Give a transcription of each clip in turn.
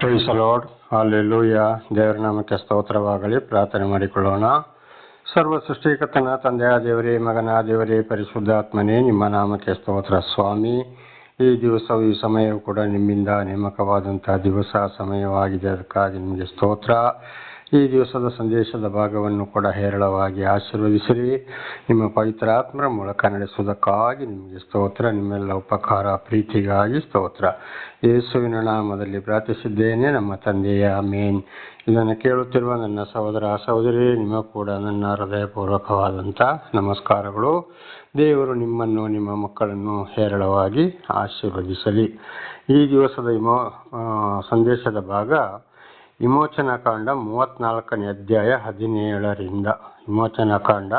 Price the lord, hallelujah. ದೇವರ ನಾಮಕ್ಕೆ ಸ್ತೋತ್ರವಾಗಲಿ. ಪ್ರಾರ್ಥನೆ ಮಾಡಿಕೊಳ್ಳೋಣ. ಸರ್ವ ಸೃಷ್ಟಿಕರ್ತನ ತಂದೆಯ ದೇವರೇ, ಮಗನ ದೇವರೇ, ಪರಿಶುದ್ಧಾತ್ಮನೇ, ನಿಮ್ಮ ನಾಮಕ್ಕೆ ಸ್ತೋತ್ರ ಸ್ವಾಮಿ. ಈ ದಿವಸವು ಈ ಸಮಯವು ಕೂಡ ನಿಮ್ಮಿಂದ ನೇಮಕವಾದಂತಹ ದಿವಸ ಸಮಯವಾಗಿದೆ. ಅದಕ್ಕಾಗಿ ನಿಮಗೆ ಸ್ತೋತ್ರ. ಈ ದಿವಸದ ಸಂದೇಶದ ಭಾಗವನ್ನು ಕೂಡ ಹೇರಳವಾಗಿ ಆಶೀರ್ವದಿಸಿರಿ. ನಿಮ್ಮ ಪವಿತ್ರ ಆತ್ಮರ ಮೂಲಕ ನಡೆಸುವುದಕ್ಕಾಗಿ ನಿಮಗೆ ಸ್ತೋತ್ರ. ನಿಮ್ಮೆಲ್ಲ ಉಪಕಾರ ಪ್ರೀತಿಗಾಗಿ ಸ್ತೋತ್ರ. ಯೇಸುವಿನ ನಾಮದಲ್ಲಿ ಪ್ರಾರ್ಥಿಸಿದ್ದೇನೆ, ನಮ್ಮ ತಂದೆಯ ಆಮೆನ್. ಇದನ್ನು ಕೇಳುತ್ತಿರುವ ನನ್ನ ಸಹೋದರ ಸಹೋದರಿ, ನಿಮ್ಮ ಕೂಡ ನನ್ನ ಹೃದಯಪೂರ್ವಕವಾದಂಥ ನಮಸ್ಕಾರಗಳು. ದೇವರು ನಿಮ್ಮನ್ನು, ನಿಮ್ಮ ಮಕ್ಕಳನ್ನು ಹೇರಳವಾಗಿ ಆಶೀರ್ವದಿಸಲಿ. ಈ ದಿವಸದ ಸಂದೇಶದ ಭಾಗ ವಿಮೋಚನಾಕಾಂಡ 34ನೇ ಅಧ್ಯಾಯ 17ರಿಂದ. ವಿಮೋಚನಾಕಾಂಡ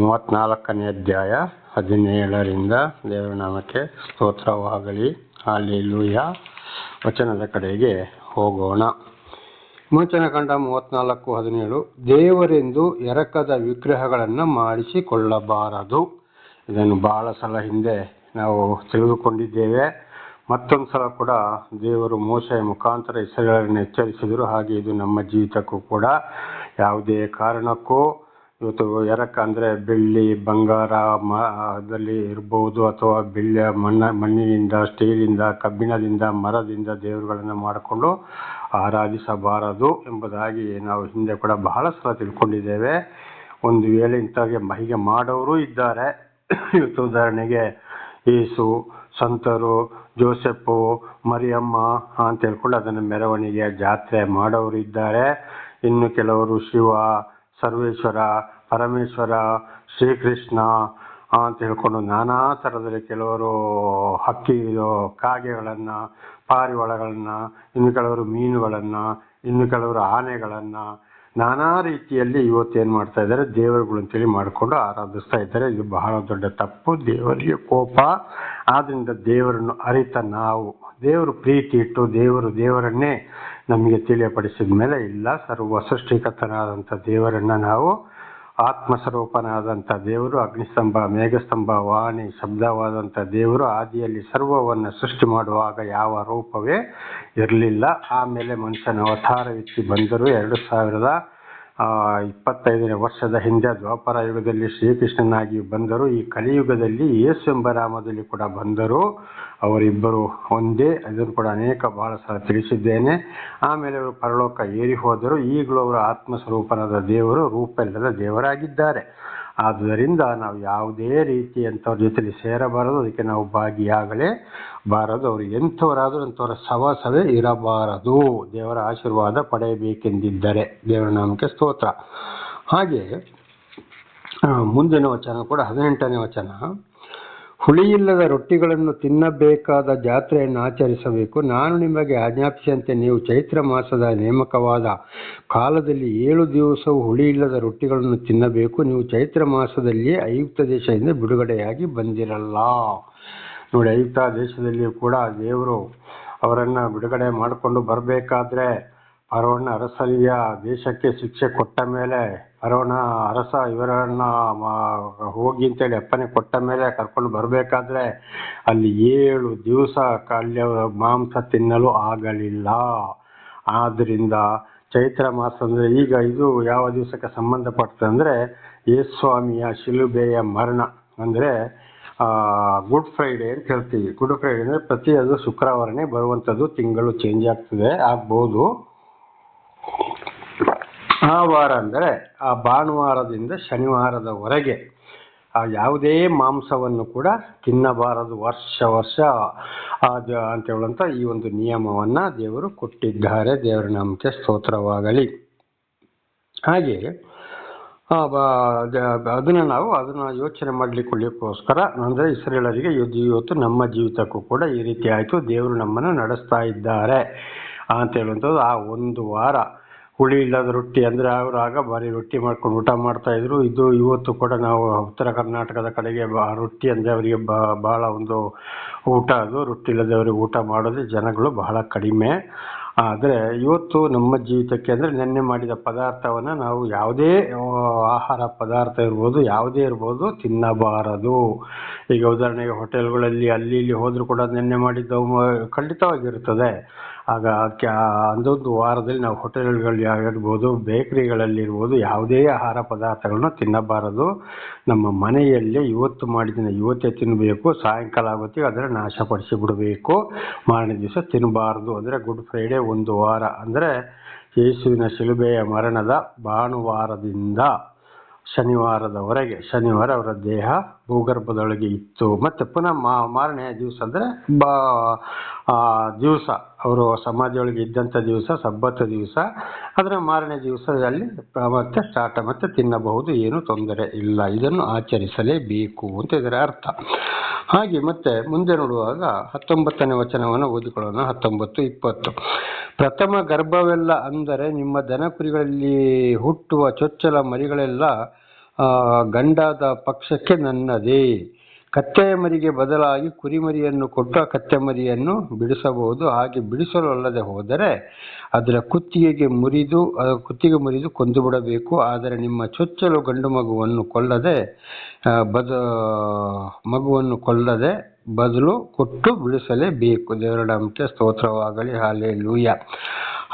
34ನೇ ಅಧ್ಯಾಯ 17ರಿಂದ. ದೇವರ ನಾಮಕ್ಕೆ ಸ್ತೋತ್ರವಾಗಲಿ. ಹಲ್ಲೆಲೂಯಾ. ವಚನದ ಕಡೆಗೆ ಹೋಗೋಣ. ವಿಮೋಚನಾಕಾಂಡ 34:17. ದೇವರೆಂದು ಎರಕದ ವಿಗ್ರಹಗಳನ್ನು ಮಾಡಿಸಿಕೊಳ್ಳಬಾರದು. ಇದನ್ನು ಬಹಳ ಸಲ ಹಿಂದೆ ನಾವು ತಿಳಿದುಕೊಂಡಿದ್ದೇವೆ. ಮತ್ತೊಂದು ಸಲ ಕೂಡ ದೇವರು ಮೋಶೆಯ ಮುಖಾಂತರ ಇಸ್ರಾಯೇಲರನ್ನು ಎಚ್ಚರಿಸಿದರು. ಹಾಗೆ ಇದು ನಮ್ಮ ಜೀವಿತಕ್ಕೂ ಕೂಡ ಯಾವುದೇ ಕಾರಣಕ್ಕೂ ಇವತ್ತು ಎರಕ ಅಂದರೆ ಬೆಳ್ಳಿ, ಬಂಗಾರ ದಲ್ಲಿ ಇರ್ಬೋದು, ಅಥವಾ ಮಣ್ಣಿನಿಂದ, ಸ್ಟೀಲಿಂದ, ಕಬ್ಬಿಣದಿಂದ, ಮರದಿಂದ ದೇವರುಗಳನ್ನು ಮಾಡಿಕೊಂಡು ಆರಾಧಿಸಬಾರದು ಎಂಬುದಾಗಿ ನಾವು ಹಿಂದೆ ಕೂಡ ಬಹಳ ಸಲ ತಿಳ್ಕೊಂಡಿದ್ದೇವೆ. ಒಂದು ವೇಳೆ ಇಂಥವ್ರಿಗೆ ಹೀಗೆ ಮಾಡೋರು ಇದ್ದಾರೆ. ಇವತ್ತು ಉದಾಹರಣೆಗೆ ಯೇಸು, ಸಂತರು, ಜೋಸೆಫು, ಮರಿಯಮ್ಮ ಅಂತ ಹೇಳ್ಕೊಂಡು ಅದನ್ನು ಮೆರವಣಿಗೆ, ಜಾತ್ರೆ ಮಾಡೋರು ಇದ್ದಾರೆ. ಇನ್ನು ಕೆಲವರು ಶಿವ, ಸರ್ವೇಶ್ವರ, ಪರಮೇಶ್ವರ, ಶ್ರೀಕೃಷ್ಣ ಅಂತ ಹೇಳ್ಕೊಂಡು ನಾನಾ ಥರದಲ್ಲಿ ಕೆಲವರು ಕಾಗೆಗಳನ್ನು, ಪಾರಿವಾಳಗಳನ್ನು, ಇನ್ನು ಕೆಲವರು ಮೀನುಗಳನ್ನು, ಇನ್ನು ಕೆಲವರು ಆನೆಗಳನ್ನು, ನಾನಾ ರೀತಿಯಲ್ಲಿ ಇವತ್ತೇನು ಮಾಡ್ತಾ ಇದ್ದಾರೆ, ದೇವರುಗಳು ಅಂತೇಳಿ ಮಾಡಿಕೊಂಡು ಆರಾಧಿಸ್ತಾ ಇದ್ದಾರೆ. ಇದು ಬಹಳ ದೊಡ್ಡ ತಪ್ಪು, ದೇವರಿಗೆ ಕೋಪ. ಆದ್ದರಿಂದ ದೇವರನ್ನು ಅರಿತ ನಾವು, ದೇವರು ಪ್ರೀತಿ ಇಟ್ಟು ದೇವರನ್ನೇ ನಮಗೆ ತಿಳಿಯಪಡಿಸಿದ ಮೇಲೆ, ಇಲ್ಲ, ಸರ್ವ ಸೃಷ್ಟಿಕರ್ತನಾದಂಥ ದೇವರನ್ನು ನಾವು, ಆತ್ಮಸ್ವರೂಪನಾದಂಥ ದೇವರು, ಅಗ್ನಿಸ್ತಂಭ, ಮೇಘಸ್ತಂಭ, ವಾಣಿ, ಶಬ್ದವಾದಂಥ ದೇವರು ಆದಿಯಲ್ಲಿ ಸರ್ವವನ್ನು ಸೃಷ್ಟಿ ಮಾಡುವಾಗ ಯಾವ ರೂಪವೇ ಇರಲಿಲ್ಲ. ಆಮೇಲೆ ಮನುಷ್ಯನ ಅವತಾರವೆತ್ತಿ ಬಂದರು. 2025ನೇ ವರ್ಷದ ಹಿಂದೆ ದ್ವಾಪರ ಯುಗದಲ್ಲಿ ಶ್ರೀಕೃಷ್ಣನಾಗಿ ಬಂದರು. ಈ ಕಲಿಯುಗದಲ್ಲಿ ಯೇಸು ಎಂಬ ನಾಮದಲ್ಲಿ ಕೂಡ ಬಂದರು. ಅವರಿಬ್ಬರು ಒಂದೇ. ಅದನ್ನು ಕೂಡ ಬಹಳ ಸಲ ತಿಳಿಸಿದ್ದೇನೆ. ಆಮೇಲೆ ಅವರು ಪರಲೋಕ ಏರಿ ಹೋದರು. ಈಗಲೂ ಅವರು ಆತ್ಮಸ್ವರೂಪನಾದ ದೇವರು, ರೂಪವಿಲ್ಲದ ದೇವರಾಗಿದ್ದಾರೆ. ಆದ್ದರಿಂದ ನಾವು ಯಾವುದೇ ರೀತಿಯಂಥವ್ರ ಜೊತೆಲಿ ಸೇರಬಾರದು, ಅದಕ್ಕೆ ನಾವು ಭಾಗಿಯಾಗಲೇಬಾರದು. ಅವರು ಎಂಥವರಾದರೂ ಅಂಥವರ ಸವಾಸವೇ ಇರಬಾರದು. ದೇವರ ಆಶೀರ್ವಾದ ಪಡೆಯಬೇಕೆಂದಿದ್ದರೆ. ದೇವರ ನಾಮಕ್ಕೆ ಸ್ತೋತ್ರ. ಹಾಗೆ ಮುಂದಿನ ವಚನ ಕೂಡ 18ನೇ ವಚನ. ಹುಳಿಯಿಲ್ಲದ ರೊಟ್ಟಿಗಳನ್ನು ತಿನ್ನಬೇಕಾದ ಜಾತ್ರೆಯನ್ನು ಆಚರಿಸಬೇಕು. ನಾನು ನಿಮಗೆ ಆಜ್ಞಾಪಿಸಿದಂತೆ ನೀವು ಚೈತ್ರ ಮಾಸದ ನೇಮಕವಾದ ಕಾಲದಲ್ಲಿ 7 ದಿವಸವು ಹುಳಿಯಿಲ್ಲದ ರೊಟ್ಟಿಗಳನ್ನು ತಿನ್ನಬೇಕು. ನೀವು ಚೈತ್ರ ಮಾಸದಲ್ಲಿ ಐಗುಪ್ತ ದೇಶದಿಂದ ಬಿಡುಗಡೆಯಾಗಿ ಬಂದಿರಲ್ಲ. ನೋಡಿ, ಐಗುಪ್ತ ದೇಶದಲ್ಲಿ ಕೂಡ ದೇವರು ಅವರನ್ನು ಬಿಡುಗಡೆ ಮಾಡಿಕೊಂಡು ಬರಬೇಕಾದ್ರೆ ಫರೋಹನ ಅರಸನಿಗೆ ದೇಶಕ್ಕೆ ಶಿಕ್ಷೆ ಕೊಟ್ಟ ಮೇಲೆ, ಫರೋಹನ ಅರಸ ಇವರನ್ನ ಹೋಗಿ ಅಂತೇಳಿ ಅಪ್ಪನೆ ಕೊಟ್ಟ ಮೇಲೆ ಕರ್ಕೊಂಡು ಬರಬೇಕಾದ್ರೆ ಅಲ್ಲಿ 7 ದಿವಸ ಅಲ್ಲಿ ಮಾಂಸ ತಿನ್ನಲು ಆಗಲಿಲ್ಲ. ಆದ್ದರಿಂದ ಚೈತ್ರ ಮಾಸ ಅಂದರೆ ಈಗ ಇದು ಯಾವ ದಿವಸಕ್ಕೆ ಸಂಬಂಧಪಡ್ತದೆ ಅಂದರೆ ಯೇಸುಸ್ವಾಮಿಯ ಶಿಲುಬೆಯ ಮರಣ, ಅಂದರೆ ಗುಡ್ ಫ್ರೈಡೆ ಅಂತ ಹೇಳ್ತೀವಿ. ಗುಡ್ ಫ್ರೈಡೆ ಅಂದರೆ ಪ್ರತಿ ಅದು ಶುಕ್ರವಾರನೇ ಬರುವಂಥದ್ದು. ತಿಂಗಳು ಚೇಂಜ್ ಆಗ್ಬೋದು. ಆ ವಾರ ಅಂದರೆ ಆ ಭಾನುವಾರದಿಂದ ಶನಿವಾರದವರೆಗೆ ಯಾವುದೇ ಮಾಂಸವನ್ನು ಕೂಡ ತಿನ್ನಬಾರದು. ವರ್ಷ ಅಂತ ಹೇಳುವಂಥ ಈ ಒಂದು ನಿಯಮವನ್ನು ದೇವರು ಕೊಟ್ಟಿದ್ದಾರೆ. ದೇವರ ನಾಮಕ್ಕೆ ಸ್ತೋತ್ರವಾಗಲಿ. ಹಾಗೆ ಅದನ್ನು ಯೋಚನೆ ಮಾಡಲಿಕ್ಕೋಸ್ಕರ ಅಂದರೆ ಇಸ್ರೇಲರಿಗೆ ಇವತ್ತು ನಮ್ಮ ಜೀವಿತಕ್ಕೂ ಕೂಡ ಈ ರೀತಿ ಆಯಿತು. ದೇವರು ನಮ್ಮನ್ನು ನಡೆಸ್ತಾ ಇದ್ದಾರೆ ಅಂತ ಹೇಳುವಂಥದ್ದು. ಆ ಒಂದು ವಾರ ಹುಳಿ ಇಲ್ಲದ ರೊಟ್ಟಿ ಅಂದರೆ ಅವರು ಆಗ ಬರೀ ರೊಟ್ಟಿ ಮಾಡ್ಕೊಂಡು ಊಟ ಮಾಡ್ತಾಯಿದ್ರು. ಇವತ್ತು ಕೂಡ ನಾವು ಉತ್ತರ ಕರ್ನಾಟಕದ ಕಡೆಗೆ ರೊಟ್ಟಿ ಅಂದರೆ ಅವರಿಗೆ ಬಹಳ ಒಂದು ಊಟ. ಅದು ರೊಟ್ಟಿ ಇಲ್ಲದವರಿಗೆ ಊಟ ಮಾಡೋದು ಜನಗಳು ಬಹಳ ಕಡಿಮೆ. ಆದರೆ ಇವತ್ತು ನಮ್ಮ ಜೀವಿತಕ್ಕೆ ಅಂದರೆ ನೆನ್ನೆ ಮಾಡಿದ ಪದಾರ್ಥವನ್ನು ನಾವು ಯಾವುದೇ ಆಹಾರ ಪದಾರ್ಥ ಇರ್ಬೋದು, ಯಾವುದೇ ಇರ್ಬೋದು, ತಿನ್ನಬಾರದು. ಈಗ ಉದಾಹರಣೆಗೆ ಹೋಟೆಲ್ಗಳಲ್ಲಿ ಅಲ್ಲಿ ಇಲ್ಲಿ ಹೋದರೂ ಕೂಡ ನೆನ್ನೆ ಮಾಡಿದ್ದು ಖಂಡಿತವಾಗಿರುತ್ತದೆ. ಆಗ ಅಂದೊಂದು ವಾರದಲ್ಲಿ ನಾವು ಹೋಟೆಲ್ಗಳಿರ್ಬೋದು, ಬೇಕರಿಗಳಲ್ಲಿರ್ಬೋದು ಯಾವುದೇ ಆಹಾರ ಪದಾರ್ಥಗಳನ್ನು ತಿನ್ನಬಾರದು. ನಮ್ಮ ಮನೆಯಲ್ಲೇ ಇವತ್ತು ಮಾಡಿದ್ದನ್ನು ಇವತ್ತೇ ತಿನ್ನಬೇಕು. ಸಾಯಂಕಾಲ ಆಗುತ್ತೆ ಅದರ ನಾಶಪಡಿಸಿ ಬಿಡಬೇಕು. ಮಾರನೇ ದಿವಸ ತಿನ್ನಬಾರ್ದು. ಅಂದರೆ ಗುಡ್ ಫ್ರೈಡೇ ಒಂದು ವಾರ, ಅಂದರೆ ಯೇಸುವಿನ ಶಿಲುಬೆಯ ಮರಣದ ಭಾನುವಾರದಿಂದ ಶನಿವಾರದವರೆಗೆ. ಶನಿವಾರ ಅವರ ದೇಹ ಭೂಗರ್ಭದೊಳಗೆ ಇತ್ತು. ಮತ್ತು ಪುನಃ ಮಾರನೆಯ ದಿವಸ ಅಂದರೆ ದಿವಸ ಅವರು ಸಮಾಧಿಯೊಳಗೆ ಇದ್ದಂಥ ದಿವಸ ಸಬ್ಬತ್ ದಿವಸ. ಅದರ ಮಾರನೇ ದಿವಸದಲ್ಲಿ ಮತ್ತೆ ಸ್ಟಾರ್ಟ್ ಮತ್ತೆ ತಿನ್ನಬಹುದು, ಏನು ತೊಂದರೆ ಇಲ್ಲ. ಇದನ್ನು ಆಚರಿಸಲೇಬೇಕು ಅಂತ ಇದರ ಅರ್ಥ. ಹಾಗೆ ಮತ್ತೆ ಮುಂದೆ ನೋಡುವಾಗ 19ನೇ ವಚನವನ್ನು ಓದಿಕೊಳ್ಳೋಣ. 19, 20. ಪ್ರಥಮ ಗರ್ಭವೆಲ್ಲ, ಅಂದರೆ ನಿಮ್ಮ ದನ ಕುರಿಗಳಲ್ಲಿ ಹುಟ್ಟುವ ಚೊಚ್ಚಲ ಮರಿಗಳೆಲ್ಲ ಗಂಡಾದ ಪಕ್ಷಕ್ಕೆ ನನ್ನದೇ. ಕತ್ತೆಯ ಮರಿಗೆ ಬದಲಾಗಿ ಕುರಿಮರಿಯನ್ನು ಕೊಟ್ಟು ಆ ಕತ್ತೆ ಮರಿಯನ್ನು ಬಿಡಿಸಬಹುದು. ಹಾಗೆ ಬಿಡಿಸಲು ಅಲ್ಲದೆ ಹೋದರೆ ಅದರ ಕುತ್ತಿಗೆ ಮುರಿದು ಕೊಂದು ಬಿಡಬೇಕು. ಆದರೆ ನಿಮ್ಮ ಚೊಚ್ಚಲು ಗಂಡು ಮಗುವನ್ನು ಕೊಲ್ಲದೆ ಬದಲು ಕೊಟ್ಟು ಬಿಡಿಸಲೇಬೇಕು. ದೇವರ ನಾಮಕ್ಕೆ ಸ್ತೋತ್ರವಾಗಲಿ. ಹಲ್ಲೆಲೂಯಾ.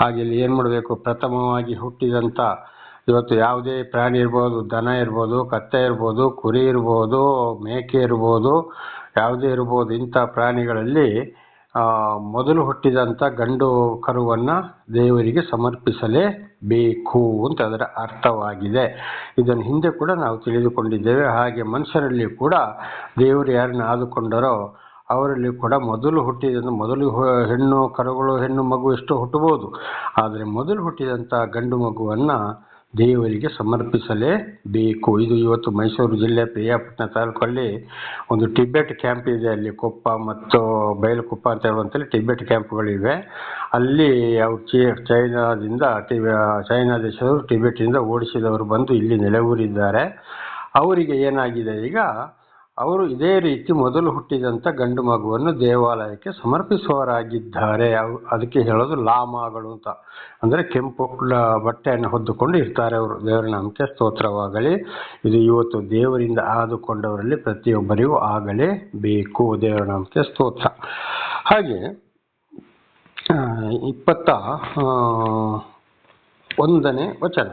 ಹಾಗೆ ಇಲ್ಲಿ ಏನು ಮಾಡಬೇಕು? ಪ್ರಥಮವಾಗಿ ಹುಟ್ಟಿದಂಥ, ಇವತ್ತು ಯಾವುದೇ ಪ್ರಾಣಿ ಇರ್ಬೋದು, ದನ ಇರ್ಬೋದು, ಕತ್ತೆ ಇರ್ಬೋದು, ಕುರಿ ಇರ್ಬೋದು, ಮೇಕೆ ಇರ್ಬೋದು, ಯಾವುದೇ ಇರ್ಬೋದು, ಇಂಥ ಪ್ರಾಣಿಗಳಲ್ಲಿ ಮೊದಲು ಹುಟ್ಟಿದಂಥ ಗಂಡು ಕರುವನ್ನು ದೇವರಿಗೆ ಸಮರ್ಪಿಸಲೇಬೇಕು ಅಂತ ಅದರ ಅರ್ಥವಾಗಿದೆ. ಇದನ್ನು ಹಿಂದೆ ಕೂಡ ನಾವು ತಿಳಿದುಕೊಂಡಿದ್ದೇವೆ. ಹಾಗೆ ಮನುಷ್ಯರಲ್ಲಿ ಕೂಡ ದೇವರು ಯಾರನ್ನು ಆದುಕೊಂಡರೋ ಅವರಲ್ಲಿ ಕೂಡ ಮೊದಲು ಹೆಣ್ಣು ಕರುಗಳು, ಹೆಣ್ಣು ಮಗು ಎಷ್ಟು ಹುಟ್ಟಬಹುದು, ಆದರೆ ಮೊದಲು ಹುಟ್ಟಿದಂಥ ಗಂಡು ಮಗುವನ್ನು ದೇವರಿಗೆ ಸಮರ್ಪಿಸಲೇಬೇಕು. ಇದು ಇವತ್ತು ಮೈಸೂರು ಜಿಲ್ಲೆ ಪ್ರಿಯಾಪಟ್ಟಣ ತಾಲೂಕಲ್ಲಿ ಒಂದು ಟಿಬೆಟ್ ಕ್ಯಾಂಪ್ ಇದೆ. ಅಲ್ಲಿ ಕೊಪ್ಪ ಮತ್ತು ಬಯಲುಕೊಪ್ಪ ಅಂತ ಹೇಳುವಂಥಲ್ಲಿ ಟಿಬೆಟ್ ಕ್ಯಾಂಪ್ಗಳಿವೆ. ಅಲ್ಲಿ ಅವರು ಚೈನಾ ದೇಶದವರು ಟಿಬೆಟಿಂದ ಓಡಿಸಿದವರು ಬಂದು ಇಲ್ಲಿ ನೆಲೆಯೂರಿದ್ದಾರೆ. ಅವರಿಗೆ ಏನಾಗಿದೆ, ಈಗ ಅವರು ಇದೇ ರೀತಿ ಮೊದಲು ಹುಟ್ಟಿದಂಥ ಗಂಡು ಮಗುವನ್ನು ದೇವಾಲಯಕ್ಕೆ ಸಮರ್ಪಿಸುವವರಾಗಿದ್ದಾರೆ. ಅದಕ್ಕೆ ಹೇಳೋದು ಲಾಮಾಗಳು ಅಂತ. ಅಂದರೆ ಕೆಂಪು ಬಟ್ಟೆಯನ್ನು ಹೊದ್ದುಕೊಂಡು ಇರ್ತಾರೆ ಅವರು. ದೇವರ ನಾಮಕ್ಕೆ ಸ್ತೋತ್ರವಾಗಲಿ. ಇದು ಇವತ್ತು ದೇವರಿಂದ ಆದುಕೊಂಡವರಲ್ಲಿ ಪ್ರತಿಯೊಬ್ಬರಿಗೂ ಆಗಲೇಬೇಕು. ದೇವರ ನಾಮಕ್ಕೆ ಸ್ತೋತ್ರ. ಹಾಗೆ 21ನೇ ವಚನ.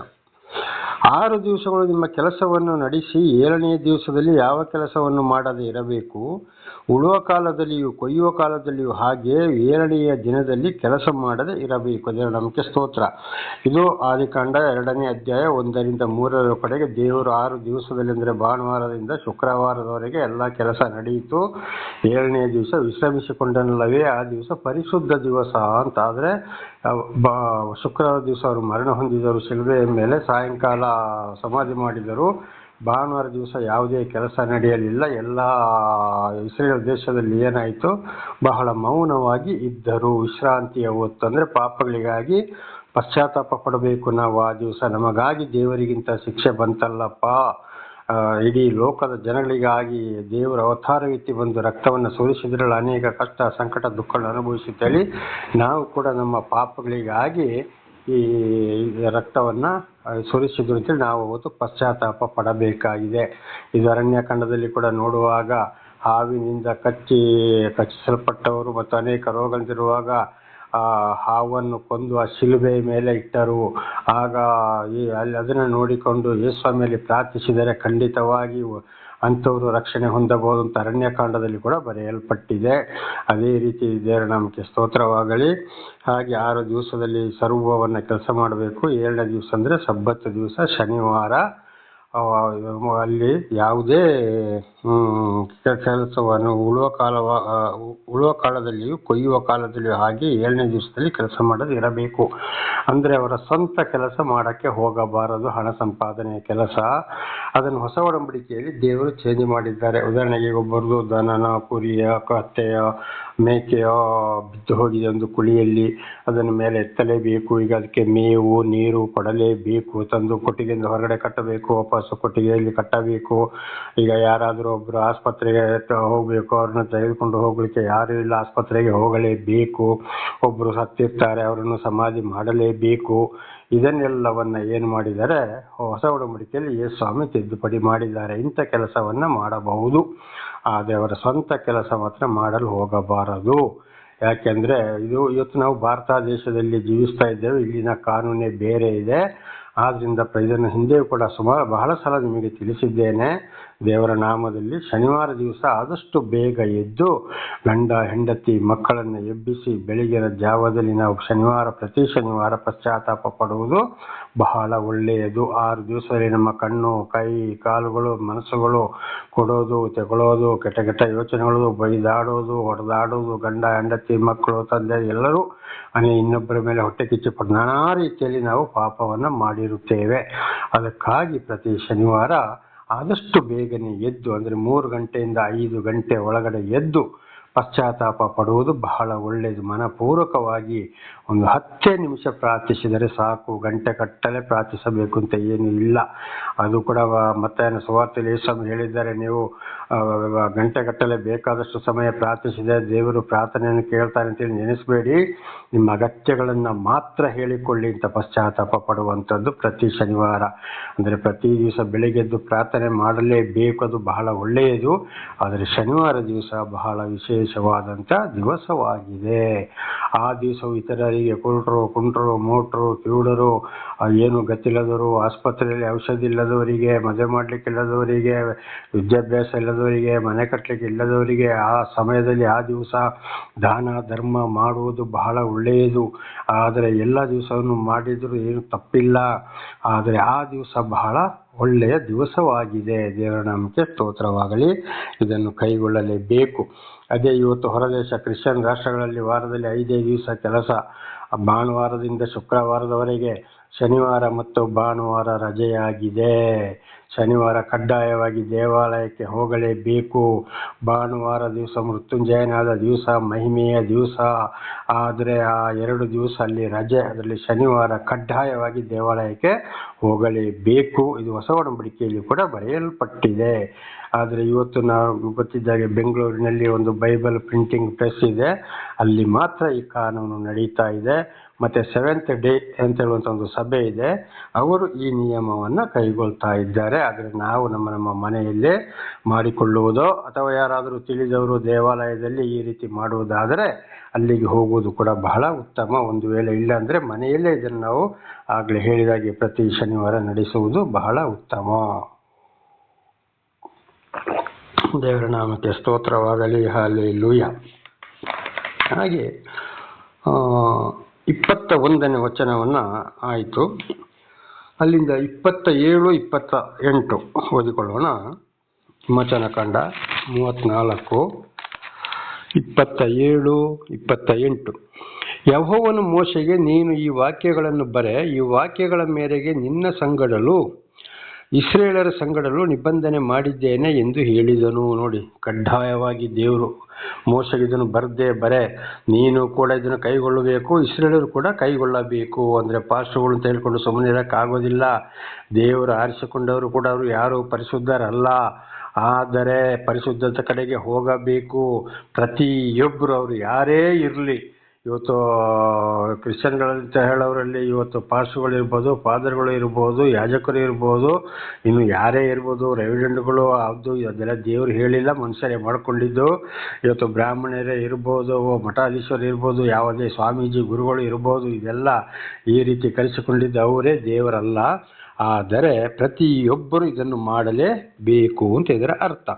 6 ದಿವಸಗಳು ನಿಮ್ಮ ಕೆಲಸವನ್ನು ನಡೆಸಿ 7ನೇ ದಿವಸದಲ್ಲಿ ಯಾವ ಕೆಲಸವನ್ನು ಮಾಡದೇ ಇರಬೇಕು. ಉಳುವ ಕಾಲದಲ್ಲಿಯೂ ಕೊಯ್ಯುವ ಕಾಲದಲ್ಲಿಯೂ ಹಾಗೆ 7ನೆಯ ದಿನದಲ್ಲಿ ಕೆಲಸ ಮಾಡದೆ ಇರಬೇಕು. ದೇವರ ನಾಮಕ್ಕೆ ಸ್ತೋತ್ರ. ಇದು ಆದಿಕಾಂಡ 2ನೇ ಅಧ್ಯಾಯ 1ರಿಂದ 3 ಕಡೆಗೆ ದೇವರು 6 ದಿವಸದಲ್ಲಿ, ಅಂದರೆ ಭಾನುವಾರದಿಂದ ಶುಕ್ರವಾರದವರೆಗೆ ಎಲ್ಲ ಕೆಲಸ ನಡೆಯಿತು. 7ನೇ ದಿವಸ ವಿಶ್ರಮಿಸಿಕೊಂಡನಲ್ಲವೇ, ಆ ದಿವಸ ಪರಿಶುದ್ಧ ದಿವಸ ಅಂತ. ಆದರೆ ಶುಕ್ರವಾರ ದಿವಸ ಅವರು ಮರಣ ಹೊಂದಿದರು ಶಿಲುಬೆಯ ಮೇಲೆ, ಸಾಯಂಕಾಲ ಸಮಾಧಿ ಮಾಡಿದರು. ಭಾನುವಾರ ದಿವಸ ಯಾವುದೇ ಕೆಲಸ ನಡೆಯಲಿಲ್ಲ. ಎಲ್ಲ ಇಸ್ರೇಲ್ ದೇಶದಲ್ಲಿ ಏನಾಯಿತು, ಬಹಳ ಮೌನವಾಗಿ ಇದ್ದರು. ವಿಶ್ರಾಂತಿಯ ಹೊತ್ತು, ಅಂದರೆ ಪಾಪಗಳಿಗಾಗಿ ಪಶ್ಚಾತ್ತಾಪ ಪಡಬೇಕು ನಾವು ಆ ದಿವಸ. ನಮಗಾಗಿ ದೇವರಿಗಿಂತ ಶಿಕ್ಷೆ ಬಂತಲ್ಲಪ್ಪ, ಇಡೀ ಲೋಕದ ಜನಗಳಿಗಾಗಿ ದೇವರ ಅವತಾರವೆತ್ತಿ ಬಂದು ರಕ್ತವನ್ನು ಸುರಿಸಿದ್ರಲ್ಲಿ ಅನೇಕ ಕಷ್ಟ, ಸಂಕಟ, ದುಃಖಗಳನ್ನು ಅನುಭವಿಸುತ್ತೇಳಿ ನಾವು ಕೂಡ ನಮ್ಮ ಪಾಪಗಳಿಗಾಗಿ ಈ ರಕ್ತವನ್ನು ಸುರಿಸಿದ್ರು ಅಂತೇಳಿ ನಾವು ಅವತ್ತು ಪಶ್ಚಾತ್ತಾಪ ಪಡಬೇಕಾಗಿದೆ. ಇದು ಅರಣ್ಯಕಾಂಡದಲ್ಲಿ ಕೂಡ ನೋಡುವಾಗ ಹಾವಿನಿಂದ ಕಚ್ಚಿಸಲ್ಪಟ್ಟವರು ಮತ್ತು ಅನೇಕ ರೋಗಗಳಿರುವಾಗ ಹಾವನ್ನು ಕೊಂದು ಆ ಶಿಲುಬೆಯ ಮೇಲೆ ಇಟ್ಟರು. ಆಗ ಅದನ್ನು ನೋಡಿಕೊಂಡು ಯೇಸುವಿನಲ್ಲಿ ಪ್ರಾರ್ಥಿಸಿದರೆ ಖಂಡಿತವಾಗಿ ಅಂಥವರು ರಕ್ಷಣೆ ಹೊಂದಬಹುದು ಅಂತ ಅರಣ್ಯಕಾಂಡದಲ್ಲಿ ಕೂಡ ಬರೆಯಲ್ಪಟ್ಟಿದೆ. ಅದೇ ರೀತಿ ದೇವರ ನಾಮಕ್ಕೆ ಸ್ತೋತ್ರವಾಗಲಿ. ಹಾಗೆ 6 ದಿವಸದಲ್ಲಿ ಸರ್ವವನ್ನು ಕೆಲಸ ಮಾಡಬೇಕು. 7ನೇ ದಿವಸ ಅಂದರೆ ಸಬ್ಬತ್ ದಿವಸ, ಶನಿವಾರ. ಅಲ್ಲಿ ಯಾವುದೇ ಕೆಲಸವನ್ನು ಉಳುವ ಕಾಲದಲ್ಲಿಯೂ ಕೊಯ್ಯುವ ಕಾಲದಲ್ಲಿಯೂ ಹಾಗೆ 7ನೇ ದಿವಸದಲ್ಲಿ ಕೆಲಸ ಮಾಡೋದು ಇರಬೇಕು. ಅಂದರೆ ಅವರ ಸ್ವಂತ ಕೆಲಸ ಮಾಡೋಕ್ಕೆ ಹೋಗಬಾರದು, ಹಣ ಸಂಪಾದನೆಯ ಕೆಲಸ. ಅದನ್ನು ಹೊಸ ಒಡಂಬಡಿಕೆಯಲ್ಲಿ ದೇವರು ಚೇಂಜ್ ಮಾಡಿದ್ದಾರೆ. ಉದಾಹರಣೆಗೆ ಒಬ್ಬರದು ದನನ, ಕುರಿಯ, ಕತ್ತೆಯ, ಮೇಕೆಯೋ ಬಿದ್ದು ಹೋಗಿದೆ ಒಂದು ಕುಳಿಯಲ್ಲಿ, ಅದನ್ನು ಮೇಲೆ ಎತ್ತಲೇಬೇಕು. ಈಗ ಅದಕ್ಕೆ ಮೇವು ನೀರು ಕೊಡಲೇಬೇಕು. ತಂದು ಕೊಟ್ಟಿಗೆಯಿಂದ ಹೊರಗಡೆ ಕಟ್ಟಬೇಕು, ವಾಪಸ್ಸು ಕೊಟ್ಟಿಗೆಯಲ್ಲಿ ಕಟ್ಟಬೇಕು. ಈಗ ಯಾರಾದರೂ ಒಬ್ಬರು ಆಸ್ಪತ್ರೆಗೆ ಹೋಗಬೇಕು, ಅವ್ರನ್ನ ತೆಗೆದುಕೊಂಡು ಹೋಗ್ಲಿಕ್ಕೆ ಯಾರೂ ಇಲ್ಲ, ಆಸ್ಪತ್ರೆಗೆ ಹೋಗಲೇಬೇಕು. ಒಬ್ಬರು ಸತ್ತಿರ್ತಾರೆ, ಅವರನ್ನು ಸಮಾಧಿ ಮಾಡಲೇಬೇಕು. ಇದನ್ನೆಲ್ಲವನ್ನ ಏನು ಮಾಡಿದ್ದಾರೆ, ಹೊಸ ಒಡಂಬಡಿಕೆಯಲ್ಲಿ ಯೇಸು ಸ್ವಾಮಿ ತಿದ್ದುಪಡಿ ಮಾಡಿದ್ದಾರೆ. ಇಂಥ ಕೆಲಸವನ್ನು ಮಾಡಬಹುದು, ಆದರೆ ಅವರ ಸ್ವಂತ ಕೆಲಸ ಮಾತ್ರ ಮಾಡಲು ಹೋಗಬಾರದು. ಯಾಕೆಂದರೆ ಇವತ್ತು ನಾವು ಭಾರತ ದೇಶದಲ್ಲಿ ಜೀವಿಸ್ತಾ ಇದ್ದೇವೆ, ಇಲ್ಲಿನ ಕಾನೂನೇ ಬೇರೆ ಇದೆ. ಆದ್ದರಿಂದ ಇದನ್ನು ಹಿಂದೆಯೂ ಕೂಡ ಬಹಳ ಸಲ ನಿಮಗೆ ತಿಳಿಸಿದ್ದೇನೆ. ದೇವರ ನಾಮದಲ್ಲಿ ಶನಿವಾರ ದಿವಸ ಆದಷ್ಟು ಬೇಗ ಎದ್ದು ಗಂಡ ಹೆಂಡತಿ ಮಕ್ಕಳನ್ನು ಎಬ್ಬಿಸಿ ಬೆಳಗಿನ ಜಾವದಲ್ಲಿ ನಾವು ಪ್ರತಿ ಶನಿವಾರ ಪಶ್ಚಾತ್ತಾಪ ಪಡುವುದು ಬಹಳ ಒಳ್ಳೆಯದು. 6 ದಿವಸದಲ್ಲಿ ನಮ್ಮ ಕಣ್ಣು, ಕೈ, ಕಾಲುಗಳು, ಮನಸ್ಸುಗಳು ಕೊಡೋದು, ತಗೊಳ್ಳೋದು, ಕೆಟ್ಟ ಯೋಚನೆಗಳು, ಬೈದಾಡೋದು, ಹೊಡೆದಾಡೋದು, ಗಂಡ ಹೆಂಡತಿ ಮಕ್ಕಳು ತಂದೆ ಎಲ್ಲರೂ ಇನ್ನೊಬ್ಬರ ಮೇಲೆ ಹೊಟ್ಟೆ ಕಿಚ್ಚು ನಾನಾ ರೀತಿಯಲ್ಲಿ ನಾವು ಪಾಪವನ್ನು ಮಾಡಿರುತ್ತೇವೆ. ಅದಕ್ಕಾಗಿ ಪ್ರತಿ ಶನಿವಾರ ಆದಷ್ಟು ಬೇಗನೆ ಎದ್ದು, ಅಂದರೆ 3 ಗಂಟೆಯಿಂದ 5 ಗಂಟೆ ಒಳಗಡೆ ಎದ್ದು ಪಶ್ಚಾತ್ತಾಪ ಪಡುವುದು ಬಹಳ ಒಳ್ಳೆಯದು. ಮನಪೂರ್ವಕವಾಗಿ ಒಂದು 10 ನಿಮಿಷ ಪ್ರಾರ್ಥಿಸಿದರೆ ಸಾಕು. ಗಂಟೆ ಕಟ್ಟಲೆ ಪ್ರಾರ್ಥಿಸಬೇಕು ಅಂತ ಏನೂ ಇಲ್ಲ. ಅದು ಕೂಡ ಮತ್ತಾಯನ ಸುವಾರ್ತೆಯಲ್ಲಿ ಯೇಸು ಹೇಳಿದ್ದಾರೆ, ನೀವು ಗಂಟೆ ಕಟ್ಟಲೆ ಬೇಕಾದಷ್ಟು ಸಮಯ ಪ್ರಾರ್ಥಿಸಿದೆ ದೇವರು ಪ್ರಾರ್ಥನೆಯನ್ನು ಕೇಳ್ತಾರೆ ಅಂತೇಳಿ ನೆನೆಸಬೇಡಿ, ನಿಮ್ಮ ಅಗತ್ಯಗಳನ್ನು ಮಾತ್ರ ಹೇಳಿಕೊಳ್ಳಿ ಅಂತ ಪಶ್ಚಾತ್ತಾಪ ಪಡುವಂಥದ್ದು ಪ್ರತಿ ಶನಿವಾರ. ಅಂದರೆ ಪ್ರತಿ ದಿವಸ ಬೆಳಗ್ಗೆದ್ದು ಪ್ರಾರ್ಥನೆ ಮಾಡಲೇಬೇಕು, ಅದು ಬಹಳ ಒಳ್ಳೆಯದು. ಆದರೆ ಶನಿವಾರ ದಿವಸ ಬಹಳ ವಿಶೇಷವಾದಂಥ ದಿವಸವಾಗಿದೆ. ಆ ದಿವಸವು ಇತರರಿಗೆ ಕುಂಟರು, ಮೋಟ್ರು, ಕಿವುಡರು, ಏನು ಗತಿಲ್ಲದವರು, ಆಸ್ಪತ್ರೆಯಲ್ಲಿ ಔಷಧಿ ಇಲ್ಲದವರಿಗೆ, ಮದುವೆ ಮಾಡಲಿಕ್ಕಿಲ್ಲದವರಿಗೆ, ವಿದ್ಯಾಭ್ಯಾಸ ಇಲ್ಲದವರಿಗೆ, ಮನೆ ಕಟ್ಟಲಿಕ್ಕೆ ಇಲ್ಲದವರಿಗೆ ಆ ಸಮಯದಲ್ಲಿ ಆ ದಿವಸ ದಾನ ಧರ್ಮ ಮಾಡುವುದು ಬಹಳ ಒಳ್ಳೆಯದು. ಆದರೆ ಎಲ್ಲ ದಿವಸವನ್ನು ಮಾಡಿದರೂ ಏನು ತಪ್ಪಿಲ್ಲ. ಆದರೆ ಆ ದಿವಸ ಬಹಳ ಒಳ್ಳೆಯ ದಿವಸವಾಗಿದೆ. ದೇವರ ನಾಮಕ್ಕೆ ಸ್ತೋತ್ರವಾಗಲಿ. ಇದನ್ನು ಕೈಗೊಳ್ಳಲೇಬೇಕು. ಅದೇ ಇವತ್ತು ಹೊರದೇಶ ಕ್ರಿಶ್ಚಿಯನ್ ರಾಷ್ಟ್ರಗಳಲ್ಲಿ ವಾರದಲ್ಲಿ 5 ದಿವಸ ಕೆಲಸ, ಭಾನುವಾರದಿಂದ ಶುಕ್ರವಾರದವರೆಗೆ. ಶನಿವಾರ ಮತ್ತು ಭಾನುವಾರ ರಜೆಯಾಗಿದೆ. ಶನಿವಾರ ಕಡ್ಡಾಯವಾಗಿ ದೇವಾಲಯಕ್ಕೆ ಹೋಗಲೇಬೇಕು. ಭಾನುವಾರ ದಿವಸ ಮೃತ್ಯುಂಜಯನಾದ ದಿವಸ, ಮಹಿಮೆಯ ದಿವಸ. ಆದರೆ ಆ 2 ದಿವಸ ಅಲ್ಲಿ ರಜೆ. ಅದರಲ್ಲಿ ಶನಿವಾರ ಕಡ್ಡಾಯವಾಗಿ ದೇವಾಲಯಕ್ಕೆ ಹೋಗಲೇಬೇಕು. ಇದು ಹೊಸ ಒಡಂಬಡಿಕೆಯಲ್ಲಿ ಕೂಡ ಬರೆಯಲ್ಪಟ್ಟಿದೆ. ಆದರೆ ಇವತ್ತು ನಾವು ಗೊತ್ತಿದ್ದಾಗೆ ಬೆಂಗಳೂರಿನಲ್ಲಿ ಒಂದು ಬೈಬಲ್ ಪ್ರಿಂಟಿಂಗ್ ಪ್ರೆಸ್ ಇದೆ, ಅಲ್ಲಿ ಮಾತ್ರ ಈ ಕಾನೂನು ನಡೀತಾ ಇದೆ. ಮತ್ತು 7th ಡೇ ಅಂತ ಹೇಳುವಂಥ ಒಂದು ಸಭೆ ಇದೆ, ಅವರು ಈ ನಿಯಮವನ್ನು ಕೈಗೊಳ್ತಾ ಇದ್ದಾರೆ. ಆದರೆ ನಾವು ನಮ್ಮ ಮನೆಯಲ್ಲೇ ಮಾಡಿಕೊಳ್ಳುವುದೋ ಅಥವಾ ಯಾರಾದರೂ ತಿಳಿದವರು ದೇವಾಲಯದಲ್ಲಿ ಈ ರೀತಿ ಮಾಡುವುದಾದರೆ ಅಲ್ಲಿಗೆ ಹೋಗುವುದು ಕೂಡ ಬಹಳ ಉತ್ತಮ. ಒಂದು ವೇಳೆ ಇಲ್ಲ ಅಂದರೆ ಮನೆಯಲ್ಲೇ ಇದನ್ನು ನಾವು ಆಗಲೇ ಹೇಳಿದಾಗೆ ಪ್ರತಿ ಶನಿವಾರ ನಡೆಸುವುದು ಬಹಳ ಉತ್ತಮ. ದೇವರ ನಾಮಕ್ಕೆ ಸ್ತೋತ್ರವಾಗಲಿ. ಹಲ್ಲೆಲೂಯಾ. ಹಾಗೆ 21ನೇ ವಚನವನ್ನು ಆಯಿತು. ಅಲ್ಲಿಂದ 27, 28 ಓದಿಕೊಳ್ಳೋಣ. ವಚನಕಾಂಡ 34, 27, 28. ಯೆಹೋವನು ಮೋಶೆಗೆ, ನೀನು ಈ ವಾಕ್ಯಗಳನ್ನು ಬರೆ, ಈ ವಾಕ್ಯಗಳ ಮೇರೆಗೆ ನಿನ್ನ ಸಂಗಡಲು ಇಸ್ರಾಯೇಲರ ಸಂಗಡಲು ನಿಬಂಧನೆ ಮಾಡಿದ್ದೇನೆ ಎಂದು ಹೇಳಿದನು. ನೋಡಿ, ಕಡ್ಡಾಯವಾಗಿ ದೇವರು ಮೋಶೆಗೆ ಇದನ್ನು ಬರೆ, ನೀನು ಕೂಡ ಇದನ್ನು ಕೈಗೊಳ್ಳಬೇಕು, ಇಸ್ರಾಯೇಲರು ಕೂಡ ಕೈಗೊಳ್ಳಬೇಕು. ಅಂದರೆ ಪಾಸ್ಟರ್ಗಳು ಅಂತ ಹೇಳ್ಕೊಂಡು ಸುಮ್ಮನೆ ಇರೋಕ್ಕಾಗೋದಿಲ್ಲ. ದೇವರು ಆರಿಸಿಕೊಂಡವರು ಕೂಡ ಅವರು ಯಾರು ಪರಿಶುದ್ಧರಲ್ಲ, ಆದರೆ ಪರಿಶುದ್ಧತೆ ಕಡೆಗೆ ಹೋಗಬೇಕು. ಪ್ರತಿಯೊಬ್ಬರು ಅವರು ಯಾರೇ ಇರಲಿ, ಇವತ್ತು ಕ್ರಿಶ್ಚಿಯನ್ಗಳಂತ ಹೇಳೋರಲ್ಲಿ ಇವತ್ತು ಪಾಸ್ಟರ್ಗಳು ಇರ್ಬೋದು, ಫಾದರ್ಗಳು ಇರ್ಬೋದು, ಯಾಜಕರು ಇರ್ಬೋದು, ಇನ್ನು ಯಾರೇ ಇರ್ಬೋದು, ರೆವಿಡೆಂಟ್ಗಳು, ಅದೆಲ್ಲ ದೇವರು ಹೇಳಿಲ್ಲ, ಮನುಷ್ಯರೇ ಮಾಡ್ಕೊಂಡಿದ್ದು. ಇವತ್ತು ಬ್ರಾಹ್ಮಣರೇ ಇರ್ಬೋದು, ಮಠಾಧೀಶರು ಇರ್ಬೋದು, ಯಾವುದೇ ಸ್ವಾಮೀಜಿ ಗುರುಗಳು ಇರ್ಬೋದು, ಇದೆಲ್ಲ ಈ ರೀತಿ ಕಲಿಸಿಕೊಂಡಿದ್ದು ಅವರೇ, ದೇವರಲ್ಲ. ಆದರೆ ಪ್ರತಿಯೊಬ್ಬರು ಇದನ್ನು ಮಾಡಲೇಬೇಕು ಅಂತ ಇದರ ಅರ್ಥ.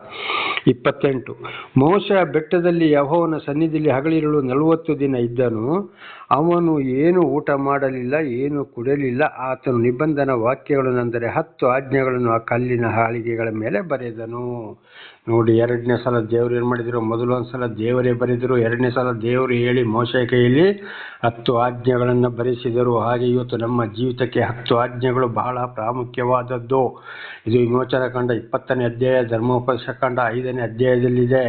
28. ಮೋಶೆ ಬೆಟ್ಟದಲ್ಲಿ ಯೆಹೋವನ ಸನ್ನಿಧಿಯಲ್ಲಿ ಹಗಲಿರುಳು 40 ದಿನ ಇದ್ದನು. ಅವನು ಏನು ಊಟ ಮಾಡಲಿಲ್ಲ, ಏನು ಕುಡಿಯಲಿಲ್ಲ. ಆತನು ನಿಬಂಧನ ವಾಕ್ಯಗಳನ್ನು, ಅಂದರೆ 10 ಆಜ್ಞೆಗಳನ್ನು ಆ ಕಲ್ಲಿನ ಹಾಳಿಗೆಗಳ ಮೇಲೆ ಬರೆದನು. ನೋಡಿ, 2ನೇ ಸಲ ದೇವರು ಏನು ಮಾಡಿದರು? ಮೊದಲೊಂದು ಸಲ ದೇವರೇ ಬರೆದರು, 2ನೇ ಸಲ ದೇವರು ಹೇಳಿ ಮೋಶೆ ಕೈಯಲ್ಲಿ 10 ಆಜ್ಞೆಗಳನ್ನು ಬರೆಸಿದರು. ಹಾಗೆ ಇವತ್ತು ನಮ್ಮ ಜೀವಿತಕ್ಕೆ 10 ಆಜ್ಞೆಗಳು ಬಹಳ ಪ್ರಾಮುಖ್ಯವಾದದ್ದು. ಇದು ವಿಮೋಚನಕಾಂಡ 20ನೇ ಅಧ್ಯಾಯ, ಧರ್ಮೋಪದೇಶಕಾಂಡ 5ನೇ ಅಧ್ಯಾಯದಲ್ಲಿದೆ.